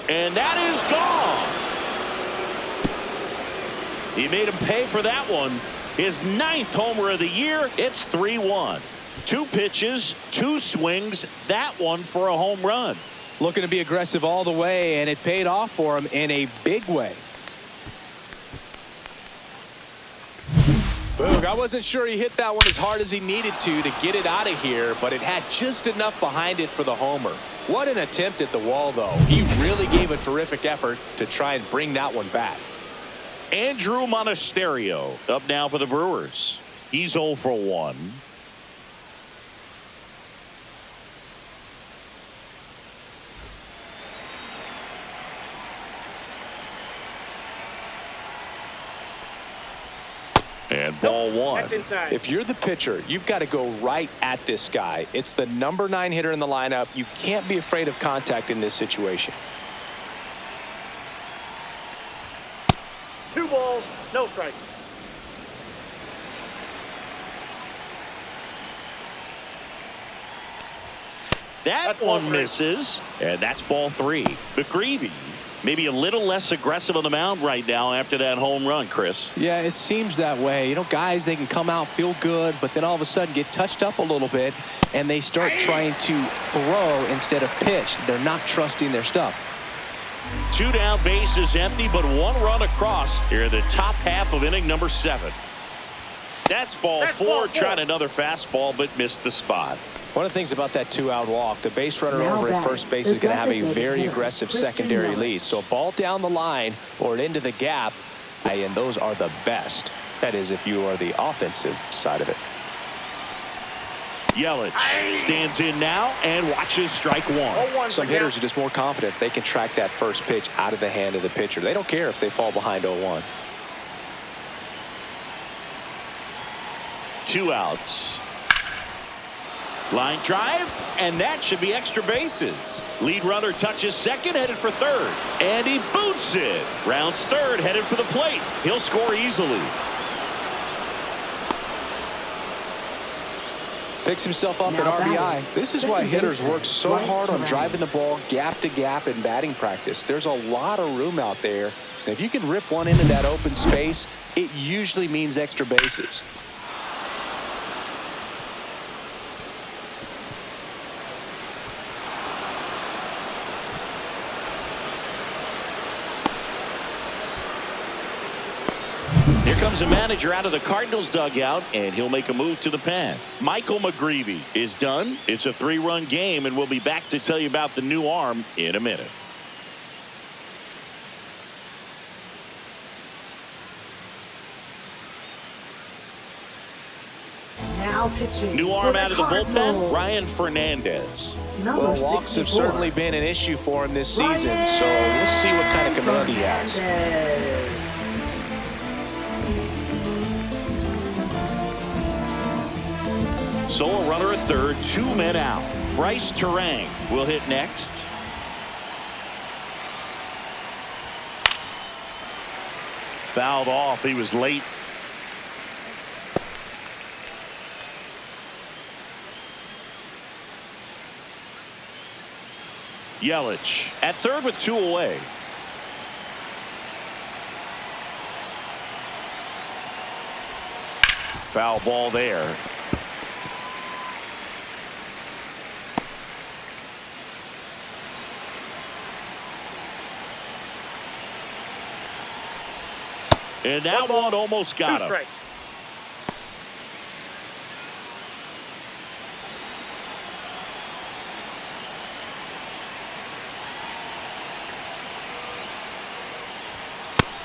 And that is gone. He made him pay for that one. His 9th homer of the year. It's 3-1. 2 pitches, 2 swings. That one for a home run. Looking to be aggressive all the way, and it paid off for him in a big way. Boog, I wasn't sure he hit that one as hard as he needed to get it out of here, but it had just enough behind it for the homer. What an attempt at the wall, though. He really gave a terrific effort to try and bring that one back. Andrew Monasterio up now for the Brewers. He's 0 for 1. And ball 1. That's inside. If you're the pitcher, you've got to go right at this guy. It's the number 9 hitter in the lineup. You can't be afraid of contact in this situation. 2 balls, no strikes. That one misses, and that's ball 3. McGreevy maybe a little less aggressive on the mound right now after that home run, Chris. Yeah, it seems that way. You know, guys, they can come out, feel good, but then all of a sudden get touched up a little bit, and they start trying to throw instead of pitch. They're not trusting their stuff. 2 down, bases empty, but 1 run across here in the top half of inning number 7. That's ball four. Tried another fastball, but missed the spot. One of the things about that 2-out walk, the base runner Now over at batting, first base is going to have a designated very hitter, aggressive Christian secondary Yelich. lead. So a ball down the line or into the gap, and those are the best. That is, if you are the offensive side of it. Yelich stands in now and watches strike one. Some hitters are just more confident if they can track that first pitch out of the hand of the pitcher. They don't care if they fall behind 0-1. 2 outs. Line drive, and that should be extra bases. Lead runner touches second, headed for third, and he boots it. Rounds third, headed for the plate. He'll score easily. Picks himself up Now at RBI. batting, This is why second hitters baseman, work so Bryce hard on Terang. driving the ball gap to gap in batting practice. There's a lot of room out there. And if you can rip one into that open space, it usually means extra bases. Here comes the manager out of the Cardinals dugout, and he'll make a move to the pen. Michael McGreevy is done. It's a 3-run game, and we'll be back to tell you about the new arm in a minute. Now pitching. New for arm out of the bullpen, Cardinals. Ryan Fernandez. Number Well, walks have 64. certainly been an issue for him this season, so we'll see what kind of command he has. Fernandez. Solo runner at third, 2 men out. Bryce Terang will hit next. Fouled off. He was late. Yelich at third with 2 away. Foul ball there. And that one almost got him. Strike.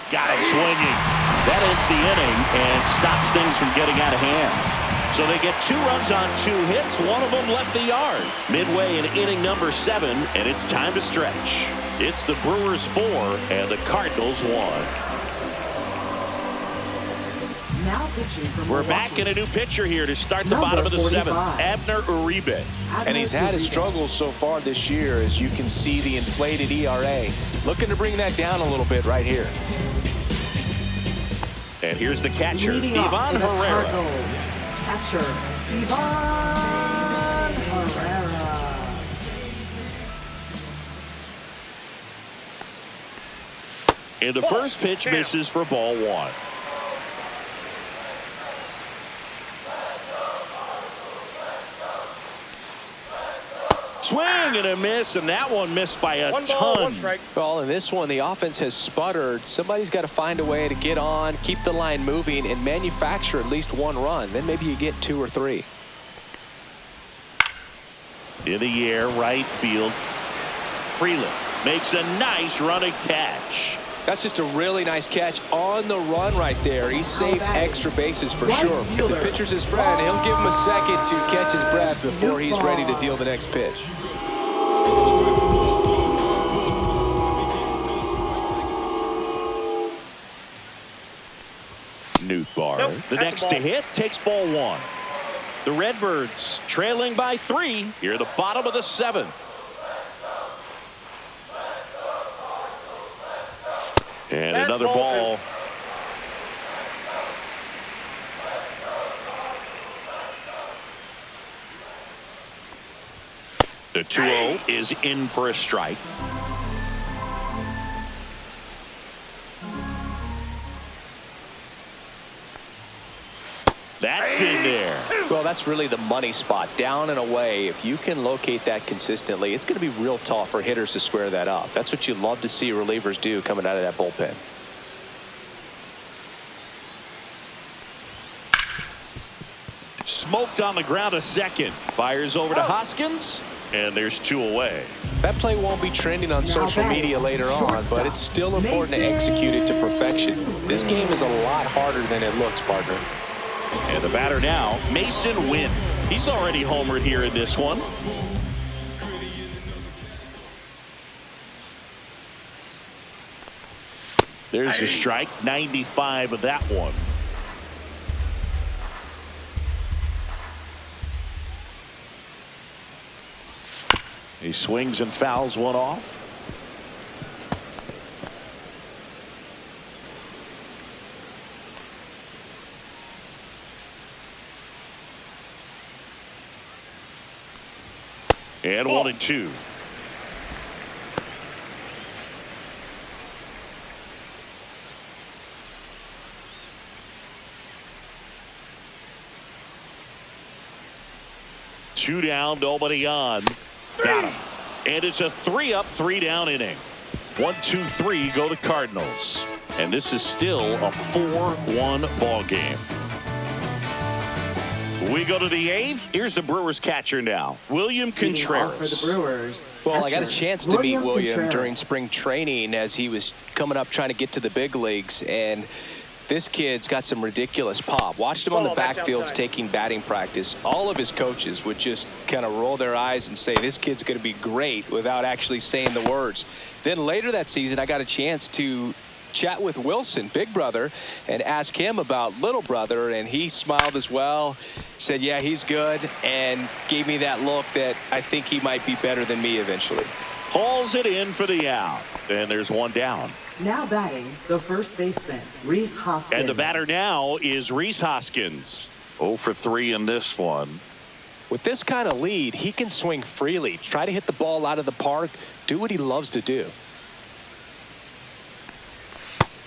Got him swinging. That ends the inning and stops things from getting out of hand. So they get 2 runs on 2 hits. One of them left the yard. Midway in inning number 7, and it's time to stretch. It's the Brewers 4 and the Cardinals 1. Now pitching from We're Milwaukee. back in a new pitcher here to start the Number bottom of the 7th. 45. Abner Uribe. And he's had his struggles so far this year, as you can see the inflated ERA. Looking to bring that down a little bit right here. And here's the catcher, Leading off Ivan for the Herrera. Cardinals. Catcher, Ivan Herrera. And the first pitch misses for ball 1. Swing and a miss, and that one missed by a 1 ball, 1 ton. strike. Well, in this one, the offense has sputtered. Somebody's got to find a way to get on, keep the line moving, and manufacture at least 1 run. Then maybe you get 2 or 3. In the air, right field. Freeland makes a nice running catch. That's just a really nice catch on the run right there. He saved extra bases for Right sure. If the fielder. pitcher's his friend, he'll give him a second to catch his breath before he's ready to deal the next pitch. Nootbaar, Nope, the that's a next to ball. hit, takes ball 1. The Redbirds trailing by 3 here at the bottom of the 7th. And Bad another ball, ball. The 2-0 is in for a strike. That's in there. Well, that's really the money spot, down and away. If you can locate that consistently, it's going to be real tough for hitters to square that up. That's what you love to see relievers do coming out of that bullpen. smoked on the ground to second. Fires over to Hoskins, and there's 2 away. That play won't be trending on social media later on, but it's still important to execute it to perfection. This game is a lot harder than it looks, partner. And the batter now, Mason Wynn. He's already homered here in this one. There's a strike, 95 of that one. He swings and fouls one off. And 1-2. Two down, nobody on. Got him. And it's a 3-up, 3-down inning. 1-2-3 go to Cardinals. And this is still a 4-1 ball game. We go to the 8th. Here's the Brewers catcher now, William Contreras. For the Brewers. Well, I got a chance to meet William Contreras during spring training as he was coming up trying to get to the big leagues, and this kid's got some ridiculous pop. Watched him on the backfields taking batting practice. All of his coaches would just kind of roll their eyes and say, this kid's going to be great, without actually saying the words. Then later that season, I got a chance to chat with Wilson, big brother, and ask him about little brother, and he smiled as well, said, yeah, he's good, and gave me that look that I think he might be better than me eventually. Hauls it in for the out, and there's one down. Now batting, the first baseman, Rhys Hoskins. And the batter now is Rhys Hoskins. 0 for 3 in this one. With this kind of lead, he can swing freely, try to hit the ball out of the park, do what he loves to do.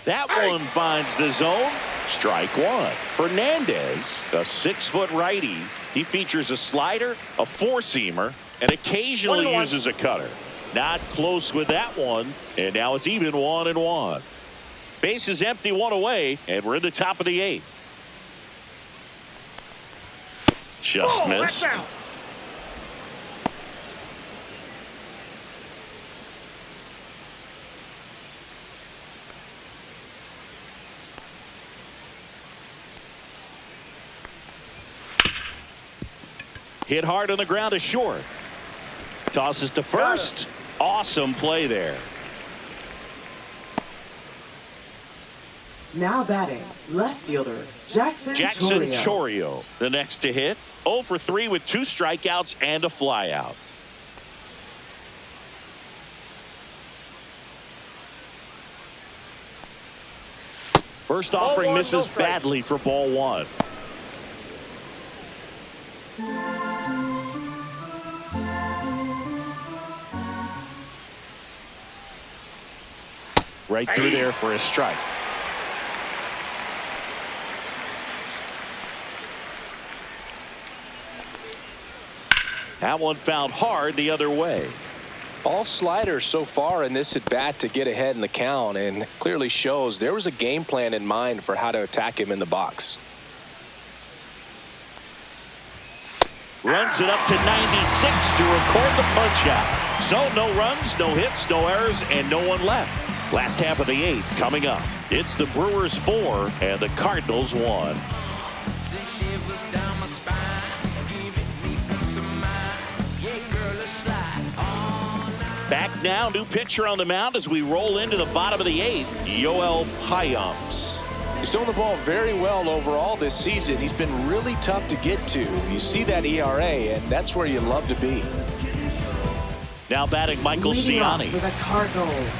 That one finds the zone. Strike one. Fernandez, a 6-foot righty. He features a slider, a four-seamer, and occasionally uses a cutter. Not close with that one, and now it's even 1-1. Base is empty, 1 away, and we're in the top of the 8th. Just missed. Hit hard on the ground to short. Tosses to first. Awesome play there. Now batting, left fielder, Jackson Chorio. The next to hit. 0 for 3 with 2 strikeouts and a flyout. First offering misses badly for ball 1. Right through there for a strike. That one fouled hard the other way. All sliders so far in this at bat to get ahead in the count, and clearly shows there was a game plan in mind for how to attack him in the box. Runs it up to 96 to record the punch out. So no runs, no hits, no errors, and no one left. Last half of the 8th coming up. It's the Brewers 4 and the Cardinals 1. Back now, new pitcher on the mound as we roll into the bottom of the 8th. Yoel Payams. He's throwing the ball very well overall this season. He's been really tough to get to. You see that ERA, and that's where you love to be. Now batting Michael Ciani. For the Cardinals,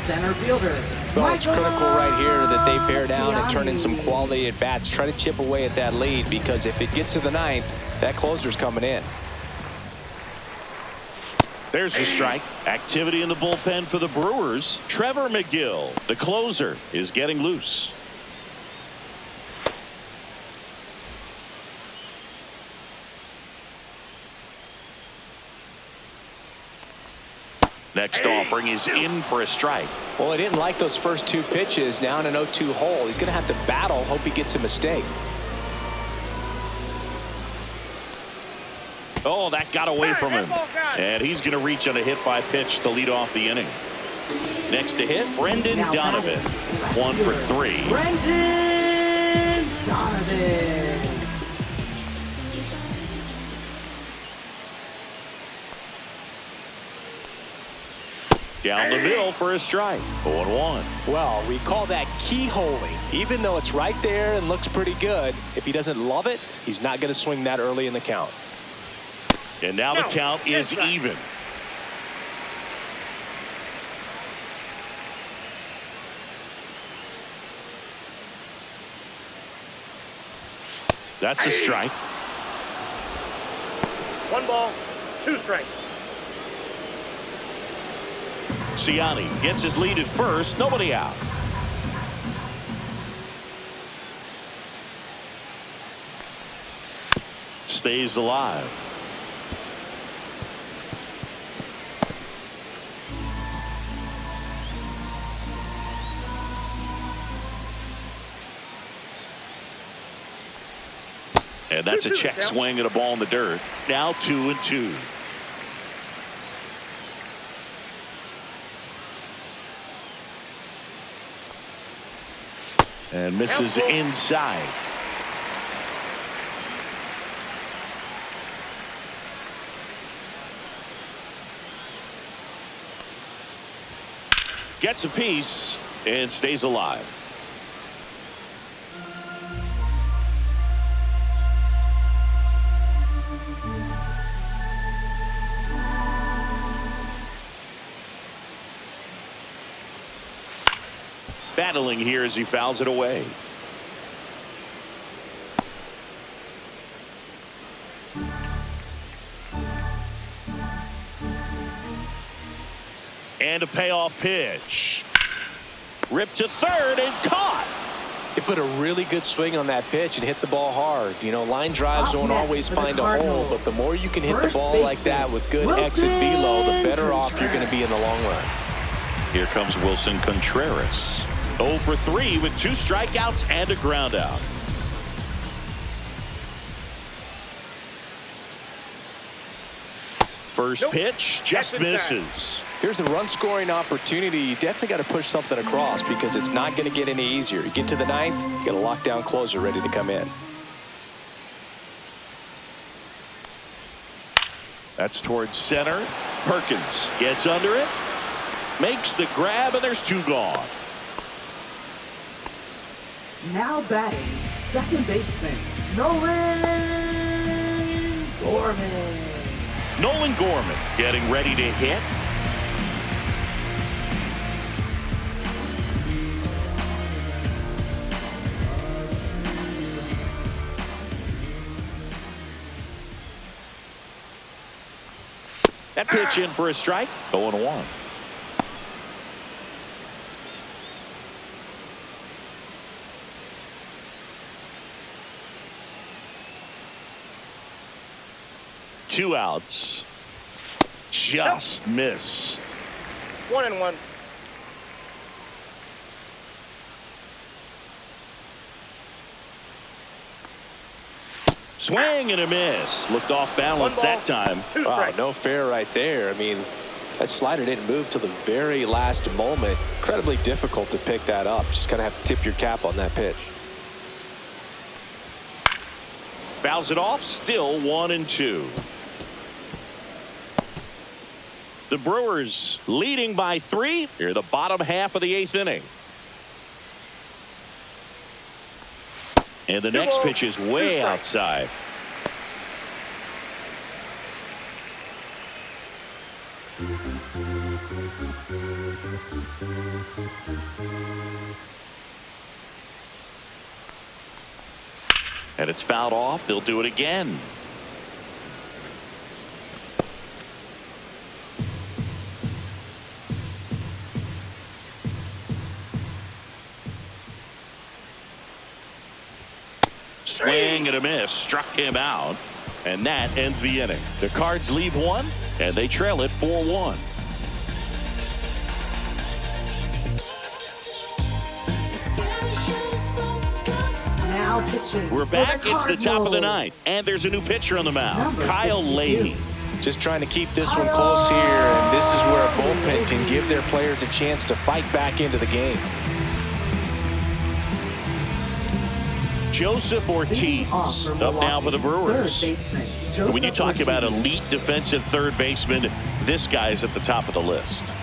center fielder. Well, it's critical right here that they bear down and turn in some quality at bats. Try to chip away at that lead, because if it gets to the 9th, that closer's coming in. There's the strike. Activity in the bullpen for the Brewers. Trevor McGill, the closer, is getting loose. Next offering is in for a strike. Well, I didn't like those first 2 pitches. Now in an 0-2 hole. He's going to have to battle. Hope he gets a mistake. Oh, that got away from him. And he's going to reach on a hit by pitch to lead off the inning. Next to hit, Brendan Donovan. 1 for 3. Brendan Donovan. Down the middle for a strike. 0-1. Well, we call that keyholing. Even though it's right there and looks pretty good, if he doesn't love it, he's not going to swing that early in the count. And now the count is even. That's a strike. 1 ball, 2 strikes. Ciani gets his lead at first. Nobody out. Stays alive. And that's a check swing at a ball in the dirt. Now 2-2. And misses inside. Gets a piece and stays alive. Battling here as he fouls it away. And a payoff pitch. Ripped to third and caught. He put a really good swing on that pitch and hit the ball hard. You know, line drives don't always find a hole, but the more you can hit the ball like that with good exit velo, the better off you're going to be in the long run. Here comes Wilson Contreras. 0 for 3 with 2 strikeouts and a ground out. First pitch just misses. Here's a run scoring opportunity. You definitely got to push something across because it's not going to get any easier. You get to the 9th, you got a lockdown closer ready to come in. That's towards center. Perkins gets under it, makes the grab, and there's 2 gone. Now batting, second baseman, Nolan Gorman. Nolan Gorman getting ready to hit. That pitch in for a strike. 0-1. Two outs. Just missed. 1-1. Swing and a miss. Looked off balance that time. Wow, no fair right there. I mean, that slider didn't move till the very last moment. Incredibly difficult to pick that up. Just kind of have to tip your cap on that pitch. Fouls it off. Still 1-2. The Brewers leading by 3 here the bottom half of the 8th inning. And the next pitch is way outside. And it's fouled off. They'll do it again. Swing and a miss. Struck him out. And that ends the inning. The Cards leave 1, and they trail it 4-1. Now Now pitching. We're back. It's the top of the ninth. And there's a new pitcher on the mound. Number Kyle 62. Leahy. Just trying to keep this one close here, and this is where a bullpen can give their players a chance to fight back into the game. Joseph Ortiz up now for the Brewers. When you talk about elite defensive third baseman, this guy's at the top of the list.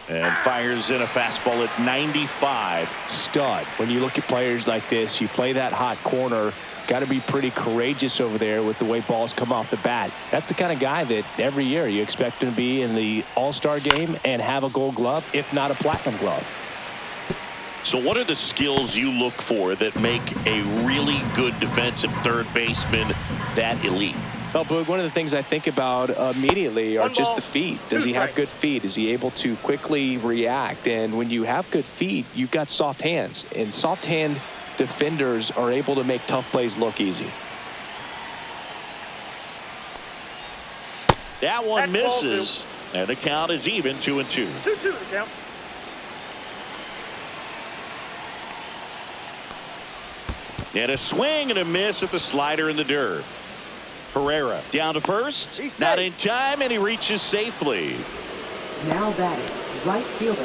And fires in a fastball at 95. Stud. When you look at players like this, you play that hot corner, got to be pretty courageous over there with the way balls come off the bat. That's the kind of guy that every year you expect him to be in the All-Star game and have a Gold Glove, if not a Platinum Glove. So what are the skills you look for that make a really good defensive third baseman that elite? Well, Boog, one of the things I think about immediately are just the feet. Does he have good feet? Is he able to quickly react? And when you have good feet, you've got soft hands. And soft hand defenders are able to make tough plays look easy. That one misses. And the count is even, 2-2. 2-2 the count. And a swing and a miss at the slider in the dirt. Herrera down to first. Not in time, and he reaches safely. Now batting, right fielder,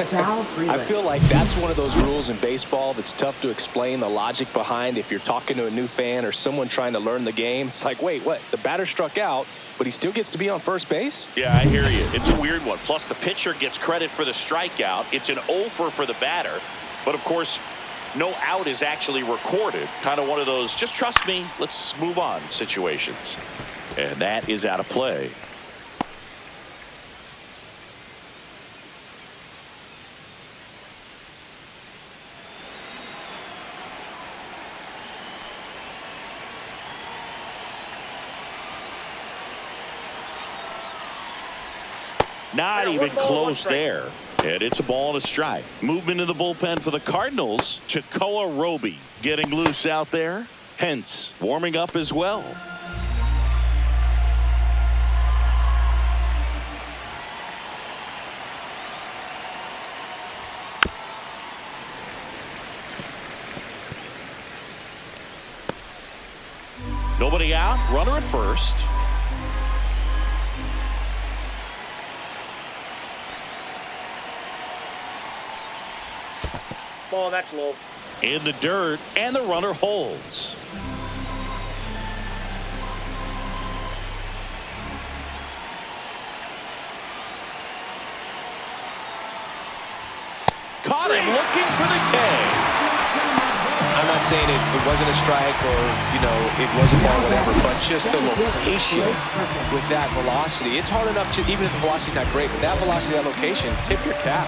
Val Freeland. I feel like that's one of those rules in baseball that's tough to explain the logic behind. If you're talking to a new fan or someone trying to learn the game, it's like, wait, what? The batter struck out, but he still gets to be on first base? Yeah, I hear you. It's a weird one. Plus, the pitcher gets credit for the strikeout. It's an 0 for the batter. But, of course, no out is actually recorded. Kind of one of those, just trust me, let's move on situations. And that is out of play. Not even close there. And it's a ball and a strike. Movement in the bullpen for the Cardinals. Takoa Roby getting loose out there. Hence warming up as well. Nobody out. Runner at first. Ball, that's low. In the dirt, and the runner holds. Caught him looking for the K. I'm not saying it wasn't a strike or, you know, it was a ball, whatever, but just the location with that velocity. It's hard enough to, even if the velocity's not great, with that velocity, that location, tip your cap.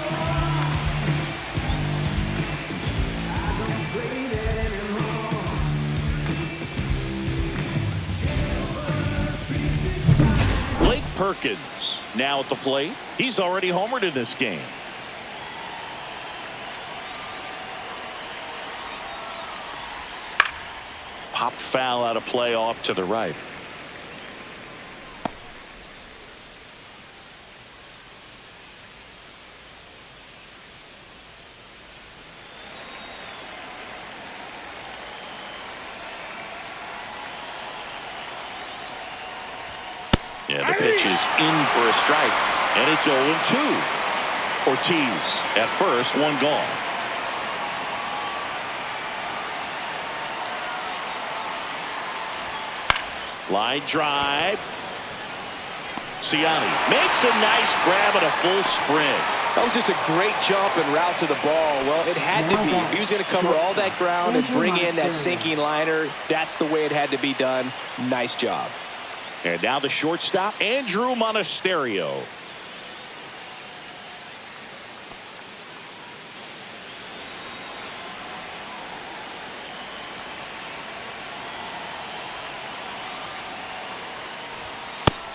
Perkins now at the plate. He's already homered in this game. Popped foul out of play off to the right. Yeah, the pitch is in for a strike, and it's 0-2. Ortiz at first, one gone. Line drive. Ciani makes a nice grab at a full sprint. That was just a great jump and route to the ball. Well, it had to be. If he was going to cover all that ground and bring in that sinking liner, that's the way it had to be done. Nice job. And now the shortstop, Andrew Monasterio.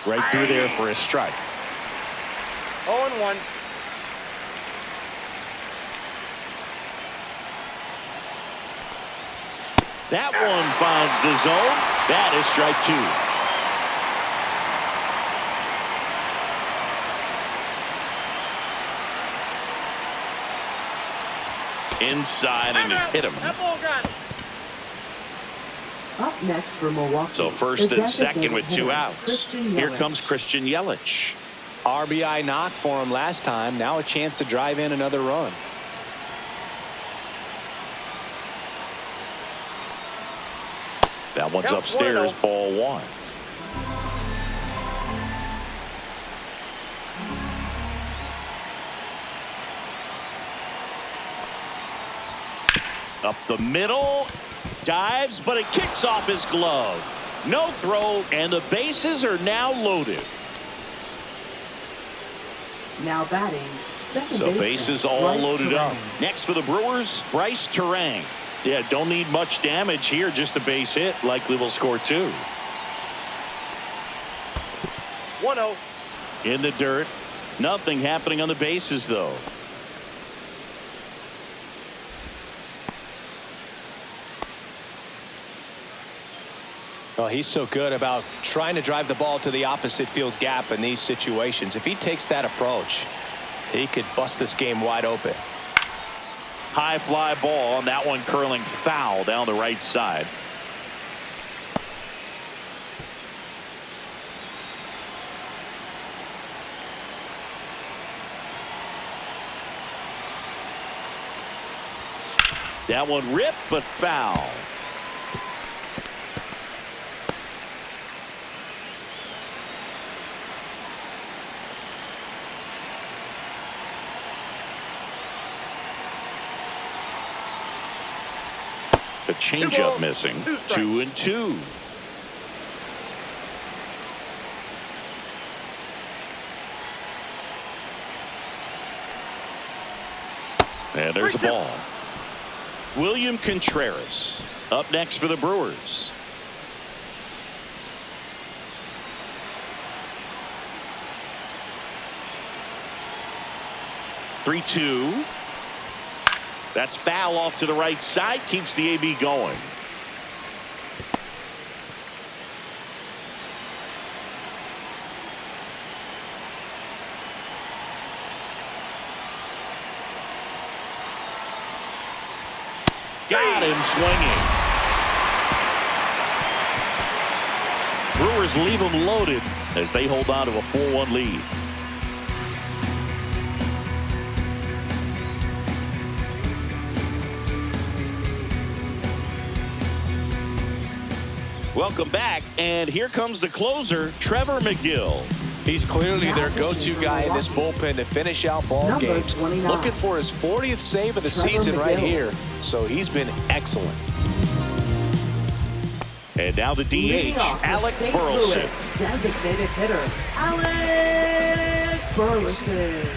Right through there for a strike. 0-1. That one finds the zone. That is strike 2. inside and it hit him. That ball got it. Up next for Milwaukee. So first is and second with 2 hitter, outs. Christian Here Yelich. comes Christian Yelich. RBI knock for him last time. Now a chance to drive in another run. That one's Count upstairs, 1-0. ball 1. Up the middle, dives, but it kicks off his glove. No throw, and the bases are now loaded. Now batting, second So baseman, bases all Bryce loaded up. Terang. Next for the Brewers, Bryce Terang. Yeah, don't need much damage here, just a base hit. Likely will score 2. 1-0. In the dirt. Nothing happening on the bases, though. Well, he's so good about trying to drive the ball to the opposite field gap in these situations. If he takes that approach, he could bust this game wide open. High fly ball, and that one curling foul down the right side. That one ripped, but foul. The changeup missing. 2-2. And there's the ball. William Contreras up next for the Brewers. (3-2). That's foul off to the right side. Keeps the AB going. Got him swinging. Brewers leave them loaded as they hold on to a 4-1 lead. Welcome back, and here comes the closer, Trevor McGill. He's clearly their go-to guy in this bullpen to finish out ball Number games. 29. Looking for his 40th save of the Trevor season right McGill. here. So he's been excellent. And now the Leading DH, off for Alec St. Burleson. Louis, designated hitter, Alec Burleson.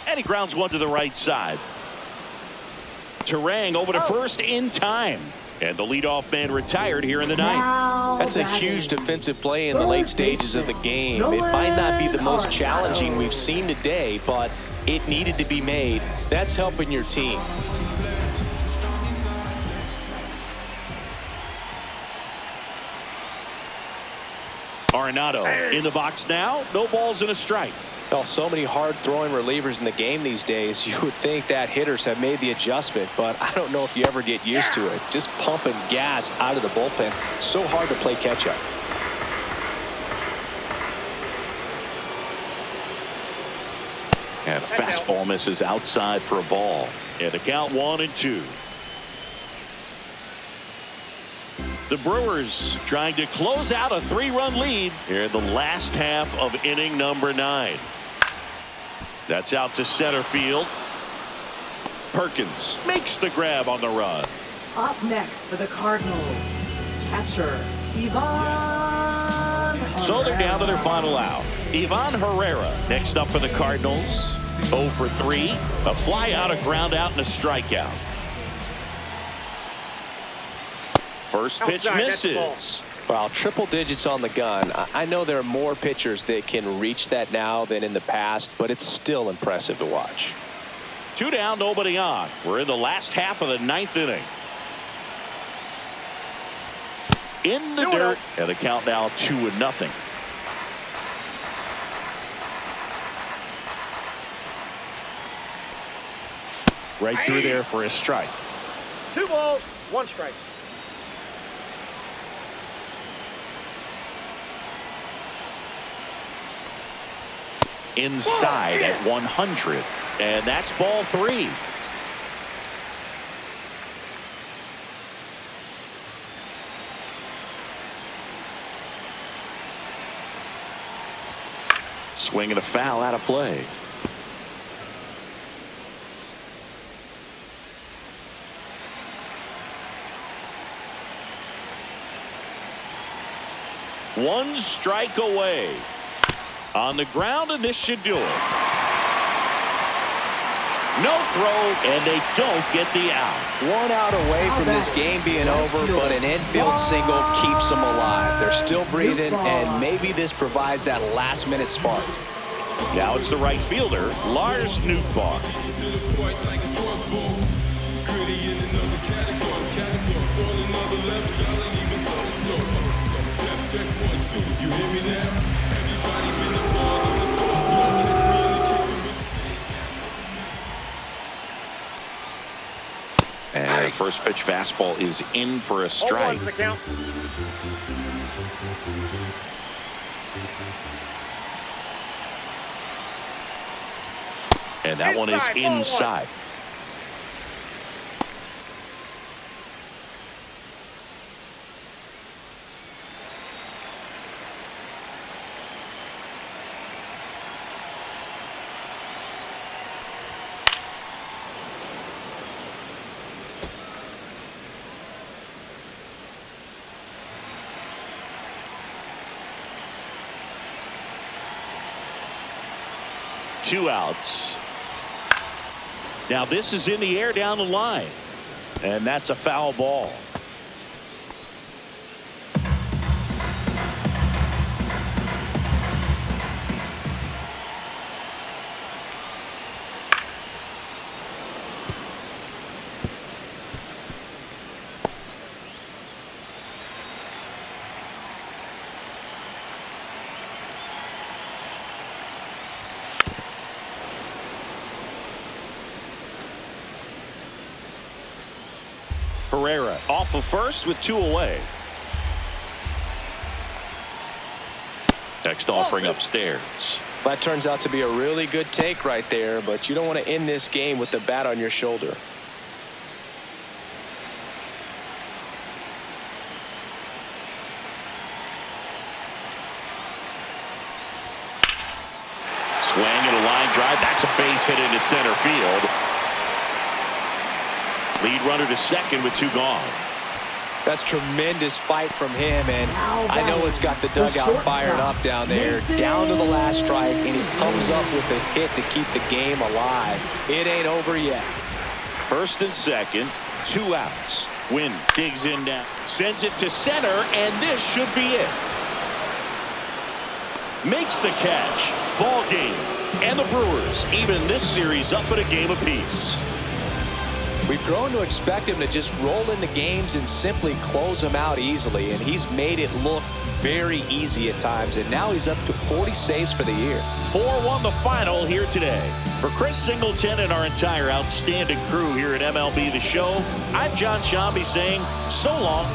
And he grounds one to the right side. Terang over to first in time. And the leadoff man retired here in the ninth. Now That's a batting, huge defensive play in the late stages of the game. It might not be the most challenging we've seen today, but it needed to be made. That's helping your team. Arenado in the box now. No balls and a strike. Well, so many hard-throwing relievers in the game these days, you would think that hitters have made the adjustment, but I don't know if you ever get used to it. Just pumping gas out of the bullpen. So hard to play catch-up. And a fastball misses outside for a ball. And the count 1-2. The Brewers trying to close out a 3-run lead here in the last half of inning number 9. That's out to center field. Perkins makes the grab on the run. Up next for the Cardinals, catcher, Ivan So they're down to their Herrera. final out. Ivan Herrera next up for the Cardinals. 0 for 3. A fly out, a ground out, and a strikeout. First pitch Outside, that's the ball. misses. Well, triple digits on the gun. I know there are more pitchers that can reach that now than in the past, but it's still impressive to watch. 2 down, nobody on. We're in the last half of the 9th inning. In the dirt, and the count now 2-0. Right through there for a strike. 2 balls, 1 strike. Inside at 100. And that's ball 3. Swing and a foul out of play. One strike away. On the ground, and this should do it. No throw, and they don't get the out. 1 out away from this game being over, but an infield single keeps them alive. They're still breathing, and maybe this provides that last-minute spark. Now it's the right fielder, Lars Nootbaar. And the first pitch fastball is in for a strike. 0-1's the count. And that one is inside. Two outs. Now this is in the air down the line, and that's a foul ball. Herrera off of first with 2 away. Next offering upstairs. That turns out to be a really good take right there, but you don't want to end this game with the bat on your shoulder. Swing and a line drive. That's a base hit into center field. Lead runner to second with 2 gone. That's tremendous fight from him, and I know it's got the dugout fired up down there, down to the last strike, and he comes up with a hit to keep the game alive. It ain't over yet. First and second, 2 outs. Wynn digs in now, sends it to center, and this should be it. Makes the catch. Ball game. And the Brewers even this series up at a game apiece. We've grown to expect him to just roll in the games and simply close them out easily, and he's made it look very easy at times, and now he's up to 40 saves for the year. 4-1 the final here today. For Chris Singleton and our entire outstanding crew here at MLB The Show, I'm John Shambi saying so long.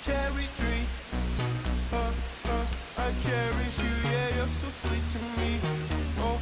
Cherry tree, I cherish you, yeah, you're so sweet to me. Oh.